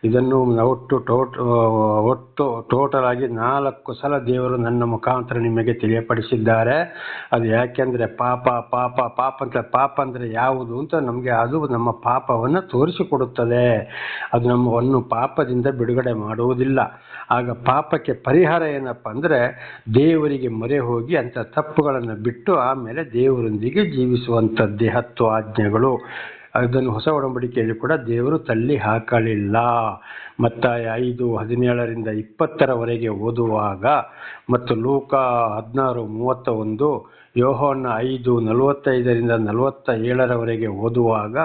ಇದನ್ನು ಒಟ್ಟು ಟೋಟಲ್ ಆಗಿ 4 ಸಲ ದೇವರು ನನ್ನ ಮುಖಾಂತರ ನಿಮಗೆ ತಿಳಿಯಪಡಿಸಿದ್ದಾರೆ. ಅದು ಯಾಕೆಂದರೆ ಪಾಪ ಅಂದರೆ ಯಾವುದು ಅಂತ ನಮಗೆ ಅದು ನಮ್ಮ ಪಾಪವನ್ನು ತೋರಿಸಿಕೊಡುತ್ತದೆ. ಅದು ನಮ್ಮನ್ನು ಪಾಪದಿಂದ ಬಿಡುಗಡೆ ಮಾಡುವುದಿಲ್ಲ. ಆಗ ಪಾಪಕ್ಕೆ ಪರಿಹಾರ ಏನಪ್ಪ ಅಂದರೆ ದೇವರಿಗೆ ಮೊರೆ ಹೋಗಿ ಅಂಥ ತಪ್ಪುಗಳನ್ನು ಬಿಟ್ಟು ಆಮೇಲೆ ದೇವರೊಂದಿಗೆ ಜೀವಿಸುವಂಥದ್ದೇ 10 ಆಜ್ಞೆಗಳು. ಅದನ್ನು ಹೊಸ ಒಡಂಬಡಿಕೆಯಲ್ಲಿ ಕೂಡ ದೇವರು ತಳ್ಳಿ ಹಾಕಲಿಲ್ಲ. ಮತ್ತಾಯ 5:17-20 ಓದುವಾಗ ಮತ್ತು ಲೂಕ 16:31, ಯೋಹಾನ 5:45-47 ಓದುವಾಗ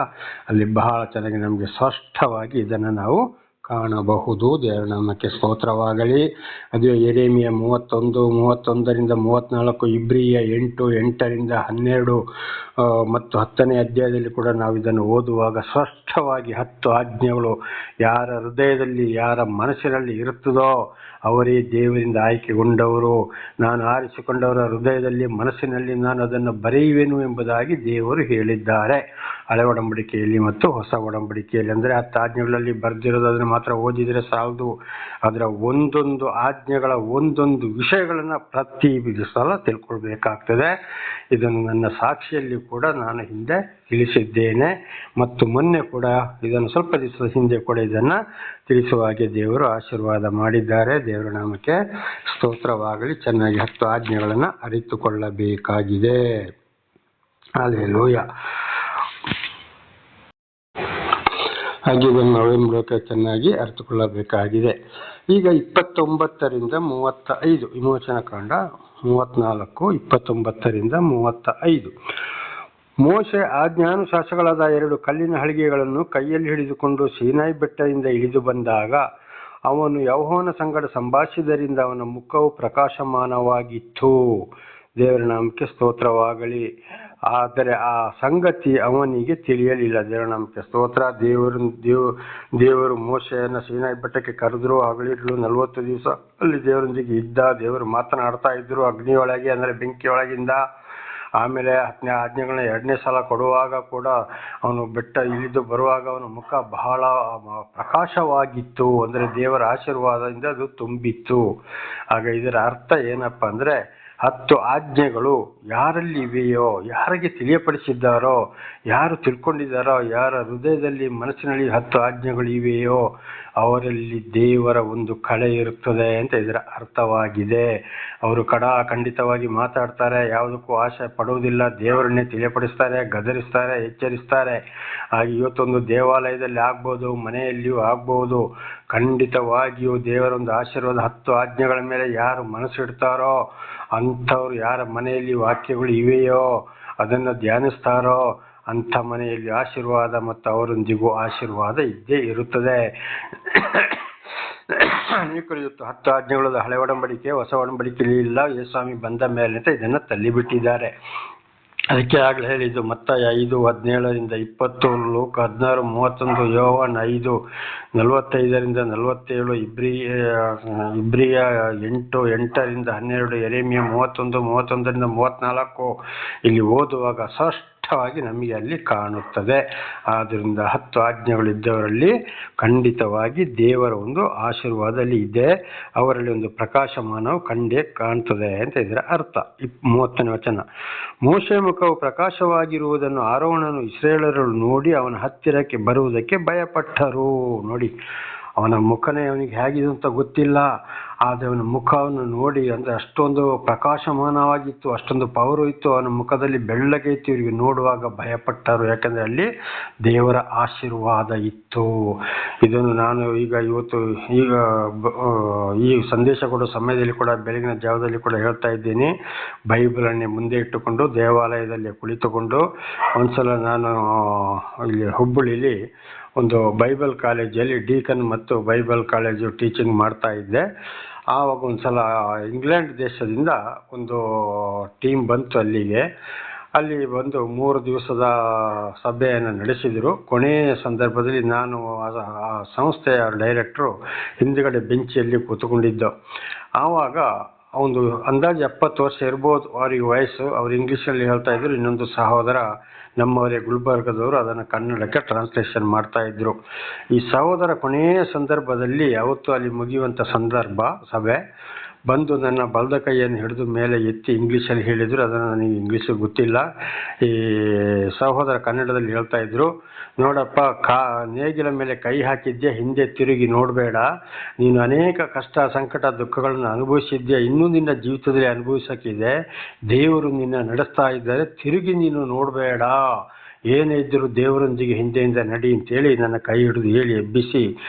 ಅಲ್ಲಿ ಬಹಳ ಚೆನ್ನಾಗಿ ನಮಗೆ ಸ್ಪಷ್ಟವಾಗಿ ಇದನ್ನು ನಾವು ಕಾಣಬಹುದು. ದೇವರ ನಾಮಕ್ಕೆ ಸ್ತೋತ್ರವಾಗಲಿ. ಅದು ಯೆರೆಮೀಯ 31:31-34, ಇಬ್ರಿಯ 8:8-12 ಮತ್ತು 10ನೇ ಅಧ್ಯಾಯದಲ್ಲಿ ಕೂಡ ನಾವು ಇದನ್ನು ಓದುವಾಗ ಸ್ಪಷ್ಟವಾಗಿ 10 ಆಜ್ಞೆಗಳು ಯಾರ ಹೃದಯದಲ್ಲಿ ಯಾರ ಮನಸ್ಸಿನಲ್ಲಿ ಇರುತ್ತದೋ ಅವರೇ ದೇವರಿಂದ ಆಯ್ಕೆಗೊಂಡವರು. ನಾನು ಆರಿಸಿಕೊಂಡವರ ಹೃದಯದಲ್ಲಿ ಮನಸ್ಸಿನಲ್ಲಿ ನಾನು ಅದನ್ನು ಬರೆಯುವೆನು ಎಂಬುದಾಗಿ ದೇವರು ಹೇಳಿದ್ದಾರೆ. ಹಳೆ ಒಡಂಬಡಿಕೆಯಲ್ಲಿ ಮತ್ತು ಹೊಸ ಒಡಂಬಡಿಕೆಯಲ್ಲಿ. ಅಂದರೆ 10 ಆಜ್ಞೆಗಳಲ್ಲಿ ಬರೆದಿರೋದನ್ನು ಮಾತ್ರ ಓದಿದರೆ ಸಾಲದು. ಅದರ ಒಂದೊಂದು ಆಜ್ಞೆಗಳ ಒಂದೊಂದು ವಿಷಯಗಳನ್ನು ಪ್ರತಿ ಸಲ ತಿಳ್ಕೊಳ್ಬೇಕಾಗ್ತದೆ. ಇದನ್ನು ನನ್ನ ಸಾಕ್ಷಿಯಲ್ಲಿ ಕೂಡ ನಾನು ಹಿಂದೆ ತಿಳಿಸಿದ್ದೇನೆ ಮತ್ತು ಮೊನ್ನೆ ಕೂಡ ಇದನ್ನು ಸ್ವಲ್ಪ ದಿವಸದ ಹಿಂದೆ ಕೂಡ ಇದನ್ನು ತಿಳಿಸುವ ಹಾಗೆ ದೇವರು ಆಶೀರ್ವಾದ ಮಾಡಿದ್ದಾರೆ. ದೇವರ ನಾಮಕ್ಕೆ ಸ್ತೋತ್ರವಾಗಲಿ. ಚೆನ್ನಾಗಿ 10 ಆಜ್ಞೆಗಳನ್ನು ಅರಿತುಕೊಳ್ಳಬೇಕಾಗಿದೆ. ಹಲ್ಲೆಲೂಯಾ. ಹಾಗೆ ಇದನ್ನು ನಾವೆಂಬುದಕ್ಕೆ ಚೆನ್ನಾಗಿ ಅರಿತುಕೊಳ್ಳಬೇಕಾಗಿದೆ. ಈಗ 29-35 ವಿಮೋಚನಾ ಕಾಂಡ 34, 29-35. ಮೋಶೆ ಆಜ್ಞಾನುಶಾಸನಗಳಾದ 2 ಕಲ್ಲಿನ ಹಲಿಗೆಗಳನ್ನು ಕೈಯಲ್ಲಿ ಹಿಡಿದುಕೊಂಡು ಸೀನಾಯಿ ಬೆಟ್ಟದಿಂದ ಇಳಿದು ಬಂದಾಗ ಅವನು ಯೆಹೋವನ ಸಂಗಡ ಸಂಭಾಷಿಸಿದ್ದರಿಂದ ಅವನ ಮುಖವು ಪ್ರಕಾಶಮಾನವಾಗಿತ್ತು. ದೇವರ ನಾಮಕ್ಕೆ ಸ್ತೋತ್ರವಾಗಲಿ. ಆದರೆ ಆ ಸಂಗತಿ ಅವನಿಗೆ ತಿಳಿಯಲಿಲ್ಲ. ದೇವರ ನಾಮಕ್ಕೆ ಸ್ತೋತ್ರ. ದೇವರು ಮೋಶೆಯನ್ನು ಸೀನಾಯಿ ಬೆಟ್ಟಕ್ಕೆ ಕರೆದ್ರು. ಹಗಲಿರುಳು 40 ದಿವಸ ಅಲ್ಲಿ ದೇವರೊಂದಿಗೆ ಇದ್ದ. ದೇವರು ಮಾತನಾಡ್ತಾ ಇದ್ರು ಅಗ್ನಿಯೊಳಗೆ, ಅಂದರೆ ಬೆಂಕಿಯೊಳಗಿಂದ. ಆಮೇಲೆ 10ನೇ ಆಜ್ಞೆಗಳನ್ನ 2ನೇ ಸಲ ಕೊಡುವಾಗ ಕೂಡ ಅವನು ಬೆಟ್ಟ ಇಳಿದು ಬರುವಾಗ ಅವನ ಮುಖ ಬಹಳ ಪ್ರಕಾಶವಾಗಿತ್ತು. ಅಂದರೆ ದೇವರ ಆಶೀರ್ವಾದದಿಂದ ಅದು ತುಂಬಿತ್ತು. ಆಗ ಇದರ ಅರ್ಥ ಏನಪ್ಪ ಅಂದರೆ 10 ಆಜ್ಞೆಗಳು ಯಾರಲ್ಲಿ ಇವೆಯೋ, ಯಾರಿಗೆ ತಿಳಿಯಪಡಿಸಿದ್ದಾರೋ, ಯಾರು ತಿಳ್ಕೊಂಡಿದ್ದಾರೋ, ಯಾರ ಹೃದಯದಲ್ಲಿ ಮನಸ್ಸಿನಲ್ಲಿ 10 ಆಜ್ಞೆಗಳು ಇವೆಯೋ ಅವರಲ್ಲಿ ದೇವರ ಒಂದು ಕಳೆ ಇರುತ್ತದೆ ಅಂತ ಇದರ ಅರ್ಥವಾಗಿದೆ. ಅವರು ಖಂಡಿತವಾಗಿ ಮಾತಾಡ್ತಾರೆ, ಯಾವುದಕ್ಕೂ ಆಸೆ ಪಡುವುದಿಲ್ಲ, ದೇವರನ್ನೇ ತಿಳಿಯಪಡಿಸ್ತಾರೆ, ಗದರಿಸ್ತಾರೆ, ಎಚ್ಚರಿಸ್ತಾರೆ. ಹಾಗೆ ಇವತ್ತೊಂದು ದೇವಾಲಯದಲ್ಲಿ ಆಗ್ಬೋದು, ಮನೆಯಲ್ಲಿಯೂ ಆಗ್ಬೋದು. ಖಂಡಿತವಾಗಿಯೂ ದೇವರೊಂದು ಆಶೀರ್ವಾದ 10 ಆಜ್ಞೆಗಳ ಮೇಲೆ ಯಾರು ಮನಸ್ಸಿಡ್ತಾರೋ ಅಂಥವ್ರು, ಯಾರ ಮನೆಯಲ್ಲಿ ವಾಕ್ಯಗಳು ಇವೆಯೋ ಅದನ್ನು ಧ್ಯಾನಿಸ್ತಾರೋ ಅಂಥ ಮನೆಯಲ್ಲಿ ಆಶೀರ್ವಾದ ಮತ್ತು ಅವರೊಂದಿಗೂ ಆಶೀರ್ವಾದ ಇದ್ದೇ ಇರುತ್ತದೆ. ಅನೇಕರು ಇವತ್ತು 10 ಆಜ್ಞೆಗಳು ಹಳೆ ಒಡಂಬಡಿಕೆ, ಹೊಸ ಒಡಂಬಡಿಕೆಯಲ್ಲಿ ಇಲ್ಲ, ಯೇಸುಸ್ವಾಮಿ ಬಂದ ಮೇಲೆ ಅಂತ ಇದನ್ನು ತಳ್ಳಿಬಿಟ್ಟಿದ್ದಾರೆ. ಅದಕ್ಕೆ ಆಗಲೇ ಹೇಳಿದ್ದು ಮತ್ತಾಯ 5:17-20, ಲೂಕ 16:31, ಯೋಹಾನ 5:45-47, ಇಬ್ರಿಯ 8:8-12, ಯೆರೆಮೀಯ 31:31-34 ಇಲ್ಲಿ ಓದುವಾಗ ಸ್ಪಷ್ಟವಾಗಿ ನಮಗೆ ಅಲ್ಲಿ ಕಾಣುತ್ತದೆ. ಆದ್ದರಿಂದ 10 ಆಜ್ಞೆಗಳಿದ್ದವರಲ್ಲಿ ಖಂಡಿತವಾಗಿ ದೇವರ ಒಂದು ಆಶೀರ್ವಾದ ಅಲ್ಲಿ ಇದೆ. ಅವರಲ್ಲಿ ಒಂದು ಪ್ರಕಾಶಮಾನವು ಕಂಡೇ ಕಾಣ್ತದೆ ಅಂತ ಇದರ ಅರ್ಥ. 30ನೇ ವಚನ. ಮೋಶೆ ಮುಖವು ಪ್ರಕಾಶವಾಗಿರುವುದನ್ನು ಆರೋನನು ಇಸ್ರಾಯೇಲರು ನೋಡಿ ಅವನ ಹತ್ತಿರಕ್ಕೆ ಬರುವುದಕ್ಕೆ ಭಯಪಟ್ಟರು. ನೋಡಿ, ಅವನ ಮುಖನೇ ಅವನಿಗೆ ಹೇಗಿದೆ ಅಂತ ಗೊತ್ತಿಲ್ಲ, ಆದರೆ ಅವನ ಮುಖವನ್ನು ನೋಡಿ, ಅಂದರೆ ಅಷ್ಟೊಂದು ಪ್ರಕಾಶಮಾನವಾಗಿತ್ತು, ಅಷ್ಟೊಂದು ಪವರು ಇತ್ತು ಅವನ ಮುಖದಲ್ಲಿ, ಬೆಳ್ಳಗೆ ಇತ್ತು. ಇವರಿಗೆ ನೋಡುವಾಗ ಭಯಪಟ್ಟರು, ಯಾಕಂದರೆ ಅಲ್ಲಿ ದೇವರ ಆಶೀರ್ವಾದ ಇತ್ತು. ಇದನ್ನು ನಾನು ಇವತ್ತು ಈ ಸಂದೇಶ ಕೊಡೋ ಸಮಯದಲ್ಲಿ ಕೂಡ ಬೆಳಗಿನ ಜಾವದಲ್ಲಿ ಕೂಡ ಹೇಳ್ತಾ ಇದ್ದೀನಿ. ಬೈಬಲನ್ನೇ ಮುಂದೆ ಇಟ್ಟುಕೊಂಡು ದೇವಾಲಯದಲ್ಲಿ ಕುಳಿತುಕೊಂಡು, ಒಂದ್ಸಲ ನಾನು ಇಲ್ಲಿ ಹುಬ್ಬಳ್ಳಿಲಿ ಒಂದು ಬೈಬಲ್ ಕಾಲೇಜಲ್ಲಿ ಡೀಕನ್ ಮತ್ತು ಬೈಬಲ್ ಕಾಲೇಜು ಟೀಚಿಂಗ್ ಮಾಡ್ತಾ ಇದ್ದೆ. ಆವಾಗ ಒಂದು ಸಲ ಇಂಗ್ಲೆಂಡ್ ದೇಶದಿಂದ ಒಂದು ಟೀಮ್ ಬಂತು ಅಲ್ಲಿಗೆ. ಅಲ್ಲಿ ಬಂದು 3 ದಿವಸದ ಸಭೆಯನ್ನು ನಡೆಸಿದರು. ಕೊನೆಯ ಸಂದರ್ಭದಲ್ಲಿ ನಾನು ಆ ಸಂಸ್ಥೆಯ ಡೈರೆಕ್ಟ್ರು ಹಿಂದುಗಡೆ ಬೆಂಚಿಯಲ್ಲಿ ಕೂತ್ಕೊಂಡಿದ್ದು. ಆವಾಗ ಒಂದು ಅಂದಾಜು 70 ವರ್ಷ ಇರ್ಬೋದು ಅವರಿಗೆ ವಯಸ್ಸು. ಅವರು ಇಂಗ್ಲೀಷಲ್ಲಿ ಹೇಳ್ತಾ ಇದ್ರು. ಇನ್ನೊಂದು ಸಹೋದರ ನಮ್ಮವರೇ ಗುಲ್ಬರ್ಗದವರು ಅದನ್ನು ಕನ್ನಡಕ್ಕೆ ಟ್ರಾನ್ಸ್ಲೇಷನ್ ಮಾಡ್ತಾ ಇದ್ರು. ಈ ಸಹೋದರ ಕೊನೆಯ ಸಂದರ್ಭದಲ್ಲಿ ಯಾವತ್ತೂ ಅಲ್ಲಿ ಮುಗಿಯುವಂಥ ಸಂದರ್ಭ ಸಭೆ ಬಂದು ನನ್ನ ಬಲದ ಕೈಯನ್ನು ಹಿಡಿದು ಮೇಲೆ ಎತ್ತಿ ಇಂಗ್ಲೀಷಲ್ಲಿ ಹೇಳಿದರು. ಅದನ್ನು ನನಗೆ ಇಂಗ್ಲೀಷು ಗೊತ್ತಿಲ್ಲ. ಈ ಸಹೋದರ ಕನ್ನಡದಲ್ಲಿ ಹೇಳ್ತಾ ಇದ್ರು, ನೋಡಪ್ಪ, ನೇಗಿಲ ಮೇಲೆ ಕೈ ಹಾಕಿದ್ದೆ, ಹಿಂದೆ ತಿರುಗಿ ನೋಡಬೇಡ. ನೀನು ಅನೇಕ ಕಷ್ಟ, ಸಂಕಟ, ದುಃಖಗಳನ್ನು ಅನುಭವಿಸಿದ್ದೆ, ಇನ್ನೂ ನಿನ್ನ ಜೀವಿತದಲ್ಲಿ ಅನುಭವಿಸೋಕ್ಕಿದೆ. ದೇವರು ನಿನ್ನ ನಡೆಸ್ತಾ ಇದ್ದಾರೆ, ತಿರುಗಿ ನೀನು ನೋಡಬೇಡ. ಏನೇ ಇದ್ದರೂ ದೇವರೊಂದಿಗೆ ಹಿಂದೆಯಿಂದ ನಡಿ ಅಂತೇಳಿ ನನ್ನ ಕೈ ಹಿಡಿದು ಹೇಳಿ ಎಬ್ಬಿಸಿ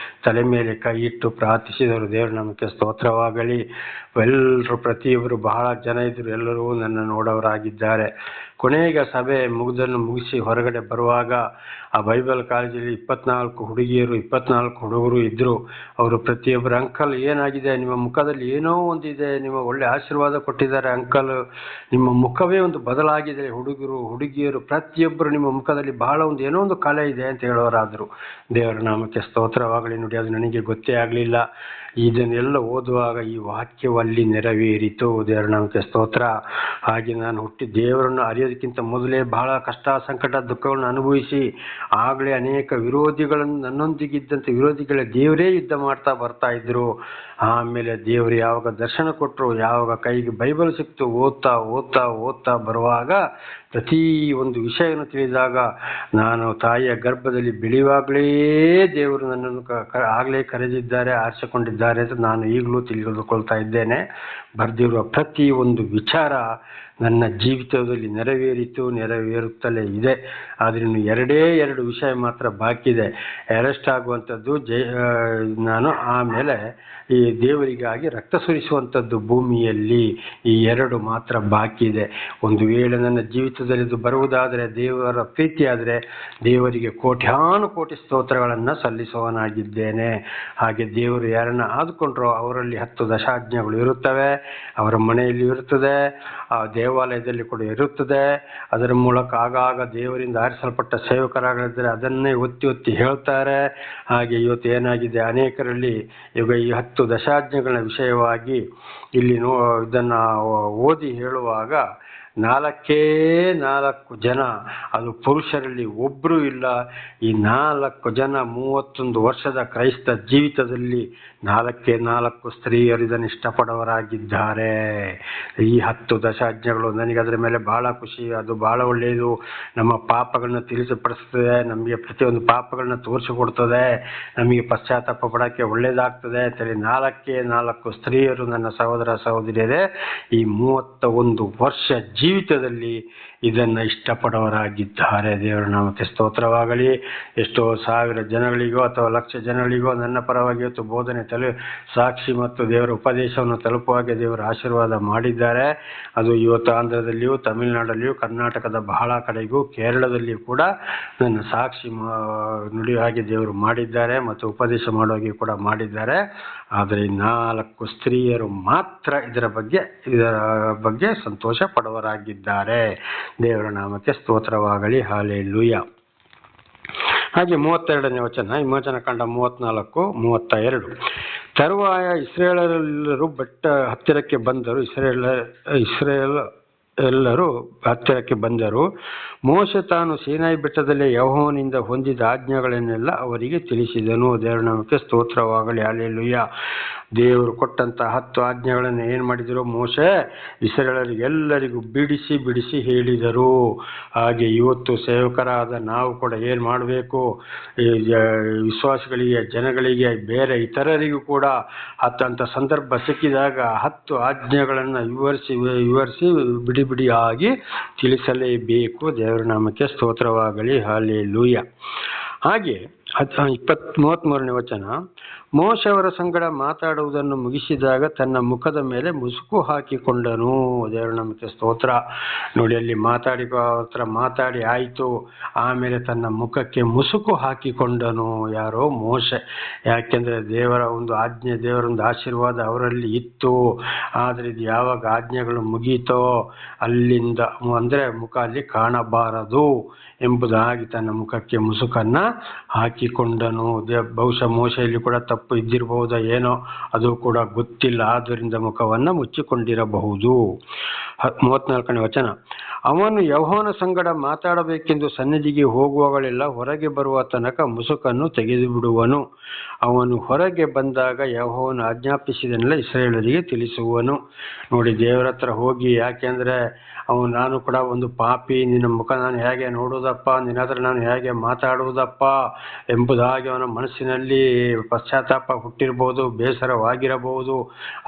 ತಲೆ ಮೇಲೆ ಕೈ ಇಟ್ಟು ಪ್ರಾರ್ಥಿಸಿದರು. ದೇವರು ನಮಗೆ ಸ್ತೋತ್ರವಾಗಲಿ. ಎಲ್ಲರೂ ಪ್ರತಿಯೊಬ್ಬರು ಬಹಳ ಜನ ಇದ್ದರು, ಎಲ್ಲರೂ ನನ್ನ ನೋಡೋರಾಗಿದ್ದಾರೆ. ಕೊನೆಗೆ ಸಭೆ ಮುಗಿಸಿ ಹೊರಗಡೆ ಬರುವಾಗ ಆ ಬೈಬಲ್ ಕಾಲೇಜಲ್ಲಿ 24 ಹುಡುಗಿಯರು 24 ಹುಡುಗರು ಇದ್ದರು. ಅವರು ಪ್ರತಿಯೊಬ್ಬರು, ಅಂಕಲ್ ಏನಾಗಿದೆ, ನಿಮ್ಮ ಮುಖದಲ್ಲಿ ಏನೋ ಒಂದಿದೆ, ನಿಮ್ಮ ಒಳ್ಳೆ ಆಶೀರ್ವಾದ ಕೊಟ್ಟಿದ್ದಾರೆ ಅಂಕಲ್, ನಿಮ್ಮ ಮುಖವೇ ಒಂದು ಬದಲಾಗಿದೆ. ಹುಡುಗರು ಹುಡುಗಿಯರು ಪ್ರತಿಯೊಬ್ಬರು ನಿಮ್ಮ ಮುಖದಲ್ಲಿ ಬಹಳ ಏನೋ ಒಂದು ಕಲೆ ಇದೆ ಅಂತ ಹೇಳೋರಾದರು. ದೇವರ ನಾಮಕ್ಕೆ ಸ್ತೋತ್ರವಾಗಲಿ. ನೋಡಿ, ಅದು ನನಗೆ ಗೊತ್ತೇ ಆಗಲಿಲ್ಲ. ಇದನ್ನೆಲ್ಲ ಓದುವಾಗ ಈ ವಾಕ್ಯವಲ್ಲಿ ನೆರವೇರಿತು. ದೇವರ ನಾಮಕ್ಕೆ ಸ್ತೋತ್ರ. ಹಾಗೆ ನಾನು ದೇವರನ್ನು ಅರಿಯೋದಕ್ಕಿಂತ ಮೊದಲೇ ಬಹಳ ಕಷ್ಟ, ಸಂಕಟ, ದುಃಖಗಳನ್ನು ಅನುಭವಿಸಿ ಆಗಲೇ ಅನೇಕ ವಿರೋಧಿಗಳನ್ನು, ನನ್ನೊಂದಿಗಿದ್ದಂಥ ವಿರೋಧಿಗಳ ದೇವರೇ ಯುದ್ಧ ಮಾಡ್ತಾ ಬರ್ತಾ ಇದ್ರು. ಆಮೇಲೆ ದೇವರು ಯಾವಾಗ ದರ್ಶನ ಕೊಟ್ಟರು, ಯಾವಾಗ ಕೈಗೆ ಬೈಬಲ್ ಸಿಕ್ತು, ಓದ್ತಾ ಓದ್ತಾ ಓದ್ತಾ ಬರುವಾಗ ಪ್ರತಿ ಒಂದು ವಿಷಯವನ್ನು ತಿಳಿದಾಗ ನಾನು ತಾಯಿಯ ಗರ್ಭದಲ್ಲಿ ಬೆಳೆಯುವಾಗಲೇ ದೇವರು ನನ್ನನ್ನು ಆಗಲೇ ಕರೆದಿದ್ದಾರೆ, ಆರಿಸಿಕೊಂಡಿದ್ದಾರೆ ಅಂತ ನಾನು ಈಗಲೂ ತಿಳಿದುಕೊಳ್ತಾ ಇದ್ದೇನೆ. ಬರೆದಿರುವ ಪ್ರತಿ ಒಂದು ವಿಚಾರ ನನ್ನ ಜೀವಿತದಲ್ಲಿ ನೆರವೇರಿತು, ನೆರವೇರುತ್ತಲೇ ಇದೆ. ಆದರೆ ಇನ್ನು 2 ವಿಷಯ ಮಾತ್ರ ಬಾಕಿ ಇದೆ. ಅರೆಸ್ಟ್ ಆಗುವಂಥದ್ದು, ನಾನು ಆಮೇಲೆ ಈ ದೇವರಿಗಾಗಿ ರಕ್ತ ಸುರಿಸುವಂಥದ್ದು ಭೂಮಿಯಲ್ಲಿ. ಈ 2 ಮಾತ್ರ ಬಾಕಿ ಇದೆ. ಒಂದು ವೇಳೆ ನನ್ನ ಜೀವಿತದಲ್ಲಿ ಇದು ಬರುವುದಾದರೆ, ದೇವರ ಪ್ರೀತಿಯಾದರೆ, ದೇವರಿಗೆ ಕೋಟ್ಯಾನುಕೋಟಿ ಸ್ತೋತ್ರಗಳನ್ನು ಸಲ್ಲಿಸುವವನಾಗಿದ್ದೇನೆ. ಹಾಗೆ ದೇವರು ಯಾರನ್ನ ಆದುಕೊಂಡ್ರೋ ಅವರಲ್ಲಿ 10 ದಶಾಜ್ಞೆಗಳು ಇರುತ್ತವೆ. ಅವರ ಮನೆಯಲ್ಲಿ ಇರುತ್ತದೆ, ಆ ದೇವಾಲಯದಲ್ಲಿ ಕೂಡ ಇರುತ್ತದೆ. ಅದರ ಮೂಲಕ ಆಗಾಗ ದೇವರಿಂದ ಆರಿಸಲ್ಪಟ್ಟ ಸೇವಕರಾಗಲಿದ್ದರೆ ಅದನ್ನೇ ಒತ್ತಿ ಹೇಳ್ತಾರೆ. ಹಾಗೆ ಇವತ್ತು ಏನಾಗಿದೆ, ಅನೇಕರಲ್ಲಿ ಈಗ ಈ 10 ದಶಾಜ್ಞೆಗಳ ವಿಷಯವಾಗಿ ಇಲ್ಲಿ ಇದನ್ನು ಓದಿ ಹೇಳುವಾಗ 4 ಜನ, ಅದು ಪುರುಷರಲ್ಲಿ ಒಬ್ಬರು ಇಲ್ಲ. ಈ 4 ಜನ 31 ವರ್ಷದ ಕ್ರೈಸ್ತ ಜೀವಿತದಲ್ಲಿ 4 ಸ್ತ್ರೀಯರು ಇದನ್ನು ಇಷ್ಟಪಡೋರಾಗಿದ್ದಾರೆ. ಈ 10 ದಶಾಜ್ಞೆಗಳು ನನಗೆ ಅದರ ಮೇಲೆ ಬಹಳ ಖುಷಿ. ಅದು ಬಹಳ ಒಳ್ಳೆಯದು. ನಮ್ಮ ಪಾಪಗಳನ್ನ ತಿಳಿಸಿಪಡಿಸ್ತದೆ, ನಮಗೆ ಪ್ರತಿಯೊಂದು ಪಾಪಗಳನ್ನ ತೋರಿಸಿಕೊಡ್ತದೆ, ನಮಗೆ ಪಶ್ಚಾತ್ತಾಪ ಪಡೋಕ್ಕೆ ಒಳ್ಳೆಯದಾಗ್ತದೆ ಅಂತೇಳಿ 4 ಸ್ತ್ರೀಯರು ನನ್ನ ಸಹೋದರ ಸಹೋದರಿಯರೇ ಈ 31 ವರ್ಷ ಜೀವಿತದಲ್ಲಿ ಇದನ್ನು ಇಷ್ಟಪಡೋರಾಗಿದ್ದಾರೆ. ದೇವರ ನಾಮಕ್ಕೆ ಸ್ತೋತ್ರವಾಗಲಿ. ಎಷ್ಟೋ ಸಾವಿರ ಜನಗಳಿಗೋ ಅಥವಾ ಲಕ್ಷ ಜನಗಳಿಗೋ ನನ್ನ ಪರವಾಗಿ ಇವತ್ತು ಬೋಧನೆ ಸಾಕ್ಷಿ ಮತ್ತು ದೇವರ ಉಪದೇಶವನ್ನು ತಲುಪುವಾಗೆ ದೇವರ ಆಶೀರ್ವಾದ ಮಾಡಿದ್ದಾರೆ. ಅದು ಇವತ್ತು ಆಂಧ್ರದಲ್ಲಿಯೂ, ತಮಿಳುನಾಡಲ್ಲಿಯೂ, ಕರ್ನಾಟಕದ ಬಹಳ ಕಡೆಗೂ, ಕೇರಳದಲ್ಲಿಯೂ ಕೂಡ ನನ್ನ ಸಾಕ್ಷಿ ನುಡಿಯುವ ಹಾಗೆ ದೇವರು ಮಾಡಿದ್ದಾರೆ ಮತ್ತು ಉಪದೇಶ ಮಾಡುವಾಗೆ ಕೂಡ ಮಾಡಿದ್ದಾರೆ. ಆದರೆ 4 ಸ್ತ್ರೀಯರು ಮಾತ್ರ ಇದರ ಬಗ್ಗೆ ಸಂತೋಷ ಪಡುವರಾಗಿದ್ದಾರೆ. ದೇವರ ನಾಮಕ್ಕೆ ಸ್ತೋತ್ರವಾಗಲಿ. ಹಾಲೆಲೂಯಾ. ಹಾಗೆ 32ನೇ ವಚನ, ವಿಮೋಚನ ಕಾಂಡ 34:32. ತರುವಾಯ ಇಸ್ರಾಯೇಲರೆಲ್ಲರೂ ಬೆಟ್ಟ ಹತ್ತಿರಕ್ಕೆ ಬಂದರು. ಇಸ್ರಾಯೇಲ್ ಎಲ್ಲರೂ ಹತ್ತಿರಕ್ಕೆ ಬಂದರು. ಮೋಶೆ ತಾನು ಸೀನಾಯಿ ಬೆಟ್ಟದಲ್ಲಿ ಯೆಹೋವನಿಂದ ಹೊಂದಿದ ಆಜ್ಞೆಗಳನ್ನೆಲ್ಲ ಅವರಿಗೆ ತಿಳಿಸಿದನು. ದೇವರ ನಾಮಕ್ಕೆ ಸ್ತೋತ್ರವಾಗಲಿ. ಹಲ್ಲೆಲೂಯಾ. ದೇವರು ಕೊಟ್ಟಂತ 10 ಆಜ್ಞೆಗಳನ್ನು ಏನು ಮಾಡಿದರು, ಮೋಶೆ ಇಸ್ರಾಯೇಲರಿಗೆಲ್ಲರಿಗೂ ಬಿಡಿಸಿ ಹೇಳಿದರು. ಹಾಗೆ ಇವತ್ತು ಸೇವಕರಾದ ನಾವು ಕೂಡ ಏನು ಮಾಡಬೇಕು, ವಿಶ್ವಾಸಿಗಳಿಗೆ, ಜನಗಳಿಗೆ, ಬೇರೆ ಇತರರಿಗೂ ಕೂಡ ಅಂತ ಸಂದರ್ಭ ಸಿಕ್ಕಿದಾಗ 10 ಆಜ್ಞೆಗಳನ್ನು ವಿವರಿಸಿ ಬಿಡಿಯಾಗಿ ತಿಳಿಸಲೇಬೇಕು. ದೇವರ ನಾಮಕ್ಕೆ ಸ್ತೋತ್ರವಾಗಲಿ. ಹಲ್ಲೆಲೂಯಾ. ಹಾಗೆ 33ನೇ ವಚನ, ಮೋಶೆ ಅವರ ಸಂಗಡ ಮಾತಾಡುವುದನ್ನು ಮುಗಿಸಿದಾಗ ತನ್ನ ಮುಖದ ಮೇಲೆ ಮುಸುಕು ಹಾಕಿಕೊಂಡನು. ದೇವರ ನಾಮಕ್ಕೆ ಸ್ತೋತ್ರ. ನೋಡಿ, ಅಲ್ಲಿ ಮಾತಾಡಿ ಆಯಿತು, ಆಮೇಲೆ ತನ್ನ ಮುಖಕ್ಕೆ ಮುಸುಕು ಹಾಕಿಕೊಂಡನು. ಯಾರೋ, ಮೋಶೆ. ಯಾಕೆಂದರೆ ದೇವರ ಒಂದು ಆಜ್ಞೆ, ದೇವರ ಒಂದು ಆಶೀರ್ವಾದ ಅವರಲ್ಲಿ ಇತ್ತು. ಆದರೆ ಇದು ಯಾವಾಗ ಆಜ್ಞೆಗಳು ಮುಗೀತೋ ಅಲ್ಲಿಂದ ಅಂದರೆ ಮುಖ ಅಲ್ಲಿ ಕಾಣಬಾರದು ಎಂಬುದಾಗಿ ತನ್ನ ಮುಖಕ್ಕೆ ಮುಸುಕನ್ನು ಹಾಕಿಕೊಂಡನು. ಬಹುಶಃ ಮೋಶೆಯಲ್ಲಿ ಕೂಡ ತಪ್ಪು ಇದ್ದಿರಬಹುದಾ ಏನೋ, ಅದು ಕೂಡ ಗೊತ್ತಿಲ್ಲ. ಆದ್ದರಿಂದ ಮುಖವನ್ನು ಮುಚ್ಚಿಕೊಂಡಿರಬಹುದು. 34ನೇ ವಚನ, ಅವನು ಯೆಹೋವನ ಸಂಗಡ ಮಾತಾಡಬೇಕೆಂದು ಸನ್ನಿಧಿಗೆ ಹೋಗುವಾಗಲೆಲ್ಲ ಹೊರಗೆ ಬರುವ ತನಕ ಮುಸುಕನ್ನು ತೆಗೆದು ಬಿಡುವನು. ಅವನು ಹೊರಗೆ ಬಂದಾಗ ಯೆಹೋವನು ಆಜ್ಞಾಪಿಸಿದನೆಲ್ಲ ಇಸ್ರಾಯೇಲರಿಗೆ ತಿಳಿಸುವನು. ನೋಡಿ, ದೇವರ ಹತ್ರ ಹೋಗಿ, ಯಾಕೆಂದರೆ ನಾನು ಕೂಡ ಒಂದು ಪಾಪಿ, ನಿನ್ನ ಮುಖ ನಾನು ಹೇಗೆ ನೋಡುವುದಪ್ಪ, ನಿನ್ನ ಹತ್ರ ನಾನು ಹೇಗೆ ಮಾತಾಡುವುದಪ್ಪ ಎಂಬುದಾಗಿ ಅವನ ಮನಸ್ಸಿನಲ್ಲಿ ಪಶ್ಚಾತ್ತಾಪ ಹುಟ್ಟಿರಬಹುದು, ಬೇಸರವಾಗಿರಬಹುದು.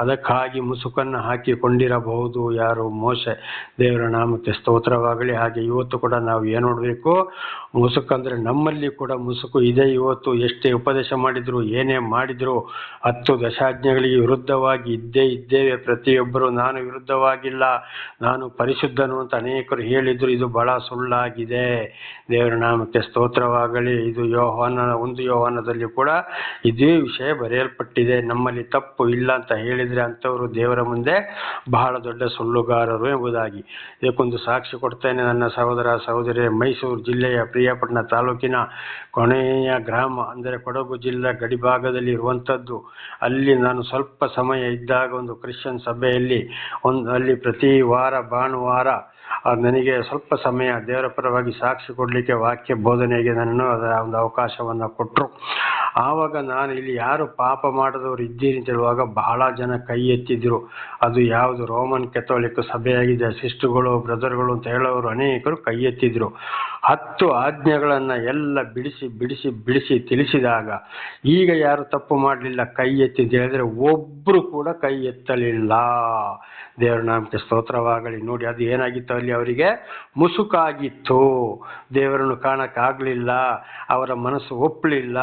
ಅದಕ್ಕಾಗಿ ಮುಸುಕನ್ನು ಹಾಕಿಕೊಂಡಿರಬಹುದು. ಯಾರು, ಮೋಶೆ. ದೇವರ ನಾಮಕ್ಕೆ ಸ್ತೋತ್ರವಾಗಲಿ. ಹಾಗೆ ಇವತ್ತು ಕೂಡ ನಾವು ಏನು ನೋಡಬೇಕು, ಮುಸುಕಂದ್ರೆ ನಮ್ಮಲ್ಲಿ ಕೂಡ ಮುಸುಕು ಇದೆ. ಇವತ್ತು ಎಷ್ಟೇ ಉಪದೇಶ ಮಾಡಿದ್ರು, ಏನೇ ಮಾಡಿದ್ರು, 10 ದಶಾಜ್ಞೆಗಳಿಗೆ ವಿರುದ್ಧವಾಗಿ ಇದ್ದೇವೆ ಪ್ರತಿಯೊಬ್ಬರು. ನಾನು ವಿರುದ್ಧವಾಗಿಲ್ಲ, ನಾನು ಪರಿಶುದ್ಧನು ಅಂತ ಅನೇಕರು ಹೇಳಿದ್ರು. ಇದು ಬಹಳ ಸುಳ್ಳಾಗಿದೆ. ದೇವರ ನಾಮಕ್ಕೆ ಸ್ತೋತ್ರವಾಗಲಿ. ಇದು ಒಂದು ಯೋಹಾನದಲ್ಲಿ ಕೂಡ ಇದೇ ವಿಷಯ ಬರೆಯಲ್ಪಟ್ಟಿದೆ. ನಮ್ಮಲ್ಲಿ ತಪ್ಪು ಇಲ್ಲ ಅಂತ ಹೇಳಿದ್ರೆ ಅಂಥವರು ದೇವರ ಮುಂದೆ ಬಹಳ ದೊಡ್ಡ ಸುಳ್ಳುಗಾರರು ಎಂಬುದಾಗಿ. ಇದಕ್ಕೊಂದು ಸಾಕ್ಷಿ ಕೊಡ್ತೇನೆ. ನನ್ನ ಸಹೋದರ ಸಹೋದರಿ, ಮೈಸೂರು ಜಿಲ್ಲೆಯ ಪ್ರಿಯಾಪಟ್ಟಣ ತಾಲೂಕಿನ ಕೊನೆಯ ಗ್ರಾಮ ಅಂದರೆ ಕೊಡಗು ಜಿಲ್ಲೆ ಗಡಿಭಾಗದಲ್ಲಿ ಇರುವಂಥದ್ದು. ಅಲ್ಲಿ ನಾನು ಸ್ವಲ್ಪ ಸಮಯ ಇದ್ದಾಗ ಒಂದು ಕ್ರಿಶ್ಚಿಯನ್ ಸಭೆಯಲ್ಲಿ ಅಲ್ಲಿ ಪ್ರತಿ ವಾರ ಭಾನುವಾರ ನನಗೆ ಸ್ವಲ್ಪ ಸಮಯ ದೇವರ ಪರವಾಗಿ ಸಾಕ್ಷಿ ಕೊಡಲಿಕ್ಕೆ, ವಾಕ್ಯ ಬೋಧನೆಗೆ ನನ್ನ ಒಂದು ಅವಕಾಶವನ್ನು ಕೊಟ್ಟರು. ಆವಾಗ ನಾನು ಇಲ್ಲಿ ಯಾರು ಪಾಪ ಮಾಡಿದವರು ಇದ್ದೀರಿ ಅಂತ ಹೇಳುವಾಗ ಬಹಳ ಜನ ಕೈ ಎತ್ತಿದ್ರು. ಅದು ಯಾವುದು ರೋಮನ್ ಕೆಥೋಲಿಕ್ ಸಭೆಯಾಗಿದೆ, ಸಿಸ್ಟರ್ಗಳು ಬ್ರದರ್ಗಳು ಅಂತ ಹೇಳೋರು ಅನೇಕರು ಕೈ ಎತ್ತಿದ್ರು. 10 ಆಜ್ಞೆಗಳನ್ನು ಎಲ್ಲ ಬಿಡಿಸಿ ತಿಳಿಸಿದಾಗ ಈಗ ಯಾರು ತಪ್ಪು ಮಾಡಲಿಲ್ಲ ಕೈ ಎತ್ತಿ ಅಂತ ಹೇಳಿದ್ರೆ ಒಬ್ಬರು ಕೂಡ ಕೈ ಎತ್ತಲಿಲ್ಲ. ದೇವರ ನಾಮಕ್ಕೆ ಸ್ತೋತ್ರವಾಗಲಿ. ನೋಡಿ, ಅದು ಏನಾಗಿತ್ತು, ಅಲ್ಲಿ ಅವರಿಗೆ ಮುಸುಕಾಗಿತ್ತು. ದೇವರನ್ನು ಕಾಣಕ್ಕಾಗಲಿಲ್ಲ, ಅವರ ಮನಸ್ಸು ಒಪ್ಪಲಿಲ್ಲ.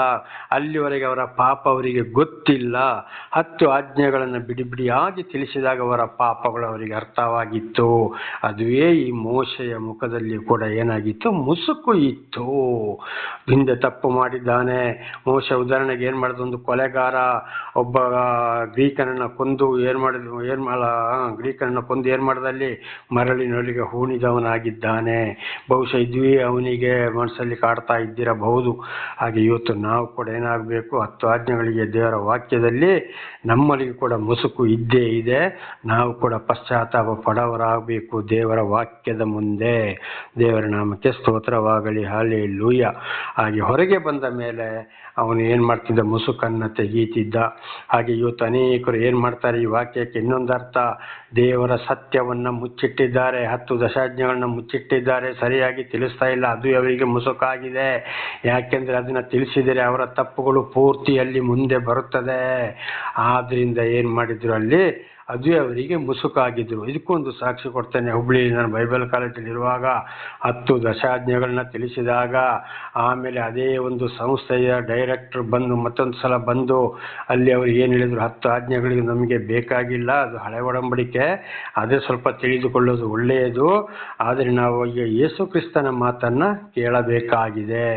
ಅಲ್ಲಿವರೆಗೆ ಅವರ ಪಾಪ ಅವರಿಗೆ ಗೊತ್ತಿಲ್ಲ. 10 ಆಜ್ಞೆಗಳನ್ನು ಬಿಡಿಯಾಗಿ ತಿಳಿಸಿದಾಗ ಅವರ ಪಾಪಗಳು ಅವರಿಗೆ ಅರ್ಥವಾಗಿತ್ತು. ಅದುವೇ ಈ ಮೋಶೆಯ ಮುಖದಲ್ಲಿ ಕೂಡ ಏನಾಗಿತ್ತು, ಮುಸುಕು ಇತ್ತು. ಹಿಂದೆ ತಪ್ಪು ಮಾಡಿದ್ದಾನೆ ಮೋಶೆ. ಉದಾಹರಣೆಗೆ ಏನು ಮಾಡಿದ, ಒಂದು ಕೊಲೆಗಾರ ಒಬ್ಬ ಗ್ರೀಕನನ್ನು ಕೊಂದು ಏನು ಮಾಡ್ದಲ್ಲಿ ಮರಳಿನೊಳಗೆ ಹೂಣಿದವನಾಗಿದ್ದಾನೆ. ಬಹುಶಃ ಇದುವೇ ಅವನಿಗೆ ಮನಸ್ಸಲ್ಲಿ ಕಾಡ್ತಾ ಇದ್ದಿರಬಹುದು. ಹಾಗೆ ಇವತ್ತು ನಾವು ಕೂಡ ಏನಾಗಬೇಕು, 10 ಆಜ್ಞೆಗಳಿಗೆ ದೇವರ ವಾಕ್ಯದಲ್ಲಿ ನಮ್ಮಲ್ಲಿಗೂ ಕೂಡ ಮುಸುಕು ಇದ್ದೇ ಇದೆ. ನಾವು ಕೂಡ ಪಶ್ಚಾತ್ತಾಪ ಪಡವರಾಗಬೇಕು ದೇವರ ವಾಕ್ಯದ ಮುಂದೆ. ದೇವರ ನಾಮಕ್ಕೆ ಸ್ತೋತ್ರವಾಗಲಿ. ಹಲ್ಲೆಲೂಯಾ. ಹಾಗೆ ಹೊರಗೆ ಬಂದ ಮೇಲೆ ಅವನು ಏನು ಮಾಡ್ತಿದ್ದ, ಮುಸುಕನ್ನು ತೆಗೀತಿದ್ದ. ಹಾಗೆ ಇವತ್ತು ಅನೇಕರು ಏನು ಮಾಡ್ತಾರೆ, ಈ ವಾಕ್ಯಕ್ಕೆ ಇನ್ನೊಂದು ಅರ್ಥ, ದೇವರ ಸತ್ಯವನ್ನು ಮುಚ್ಚಿಟ್ಟಿದ್ದಾರೆ, 10 ದಶಾಜ್ಞೆಗಳನ್ನ ಮುಚ್ಚಿಟ್ಟಿದ್ದಾರೆ, ಸರಿಯಾಗಿ ತಿಳಿಸ್ತಾ ಇಲ್ಲ. ಅದು ಅವರಿಗೆ ಮುಸುಕಾಗಿದೆ. ಯಾಕೆಂದರೆ ಅದನ್ನು ತಿಳಿಸಿದರೆ ಅವರ ತಪ್ಪುಗಳು ಪೂರ್ತಿಯಲ್ಲಿ ಮುಂದೆ ಬರುತ್ತದೆ. ಆದ್ದರಿಂದ ಏನು ಮಾಡಿದ್ರು, ಅಲ್ಲಿ ಅದುವೇ ಅವರಿಗೆ ಮುಸುಕಾಗಿದ್ರು. ಇದಕ್ಕೊಂದು ಸಾಕ್ಷಿ ಕೊಡ್ತೇನೆ. ಹುಬ್ಳಿಯಲ್ಲಿ ನಾನು ಬೈಬಲ್ ಕಾಲೇಜಲ್ಲಿ ಇರುವಾಗ 10 ದಶಾಜ್ಞೆಗಳನ್ನ ತಿಳಿಸಿದಾಗ ಆಮೇಲೆ ಅದೇ ಒಂದು ಸಂಸ್ಥೆಯ ಡೈರೆಕ್ಟರ್ ಮತ್ತೊಂದು ಸಲ ಬಂದು ಅಲ್ಲಿ ಅವರು ಏನು ಹೇಳಿದ್ರು, 10 ಆಜ್ಞೆಗಳಿಗೆ ನಮಗೆ ಬೇಕಾಗಿಲ್ಲ, ಅದು ಹಳೆ ಒಡಂಬಡಿಕೆ, ಅದೇ ಸ್ವಲ್ಪ ತಿಳಿದುಕೊಳ್ಳೋದು ಒಳ್ಳೆಯದು. ಆದರೆ ನಾವು ಈಗ ಯೇಸು ಕ್ರಿಸ್ತನ ಮಾತನ್ನು ಕೇಳಬೇಕಾಗಿದೆ.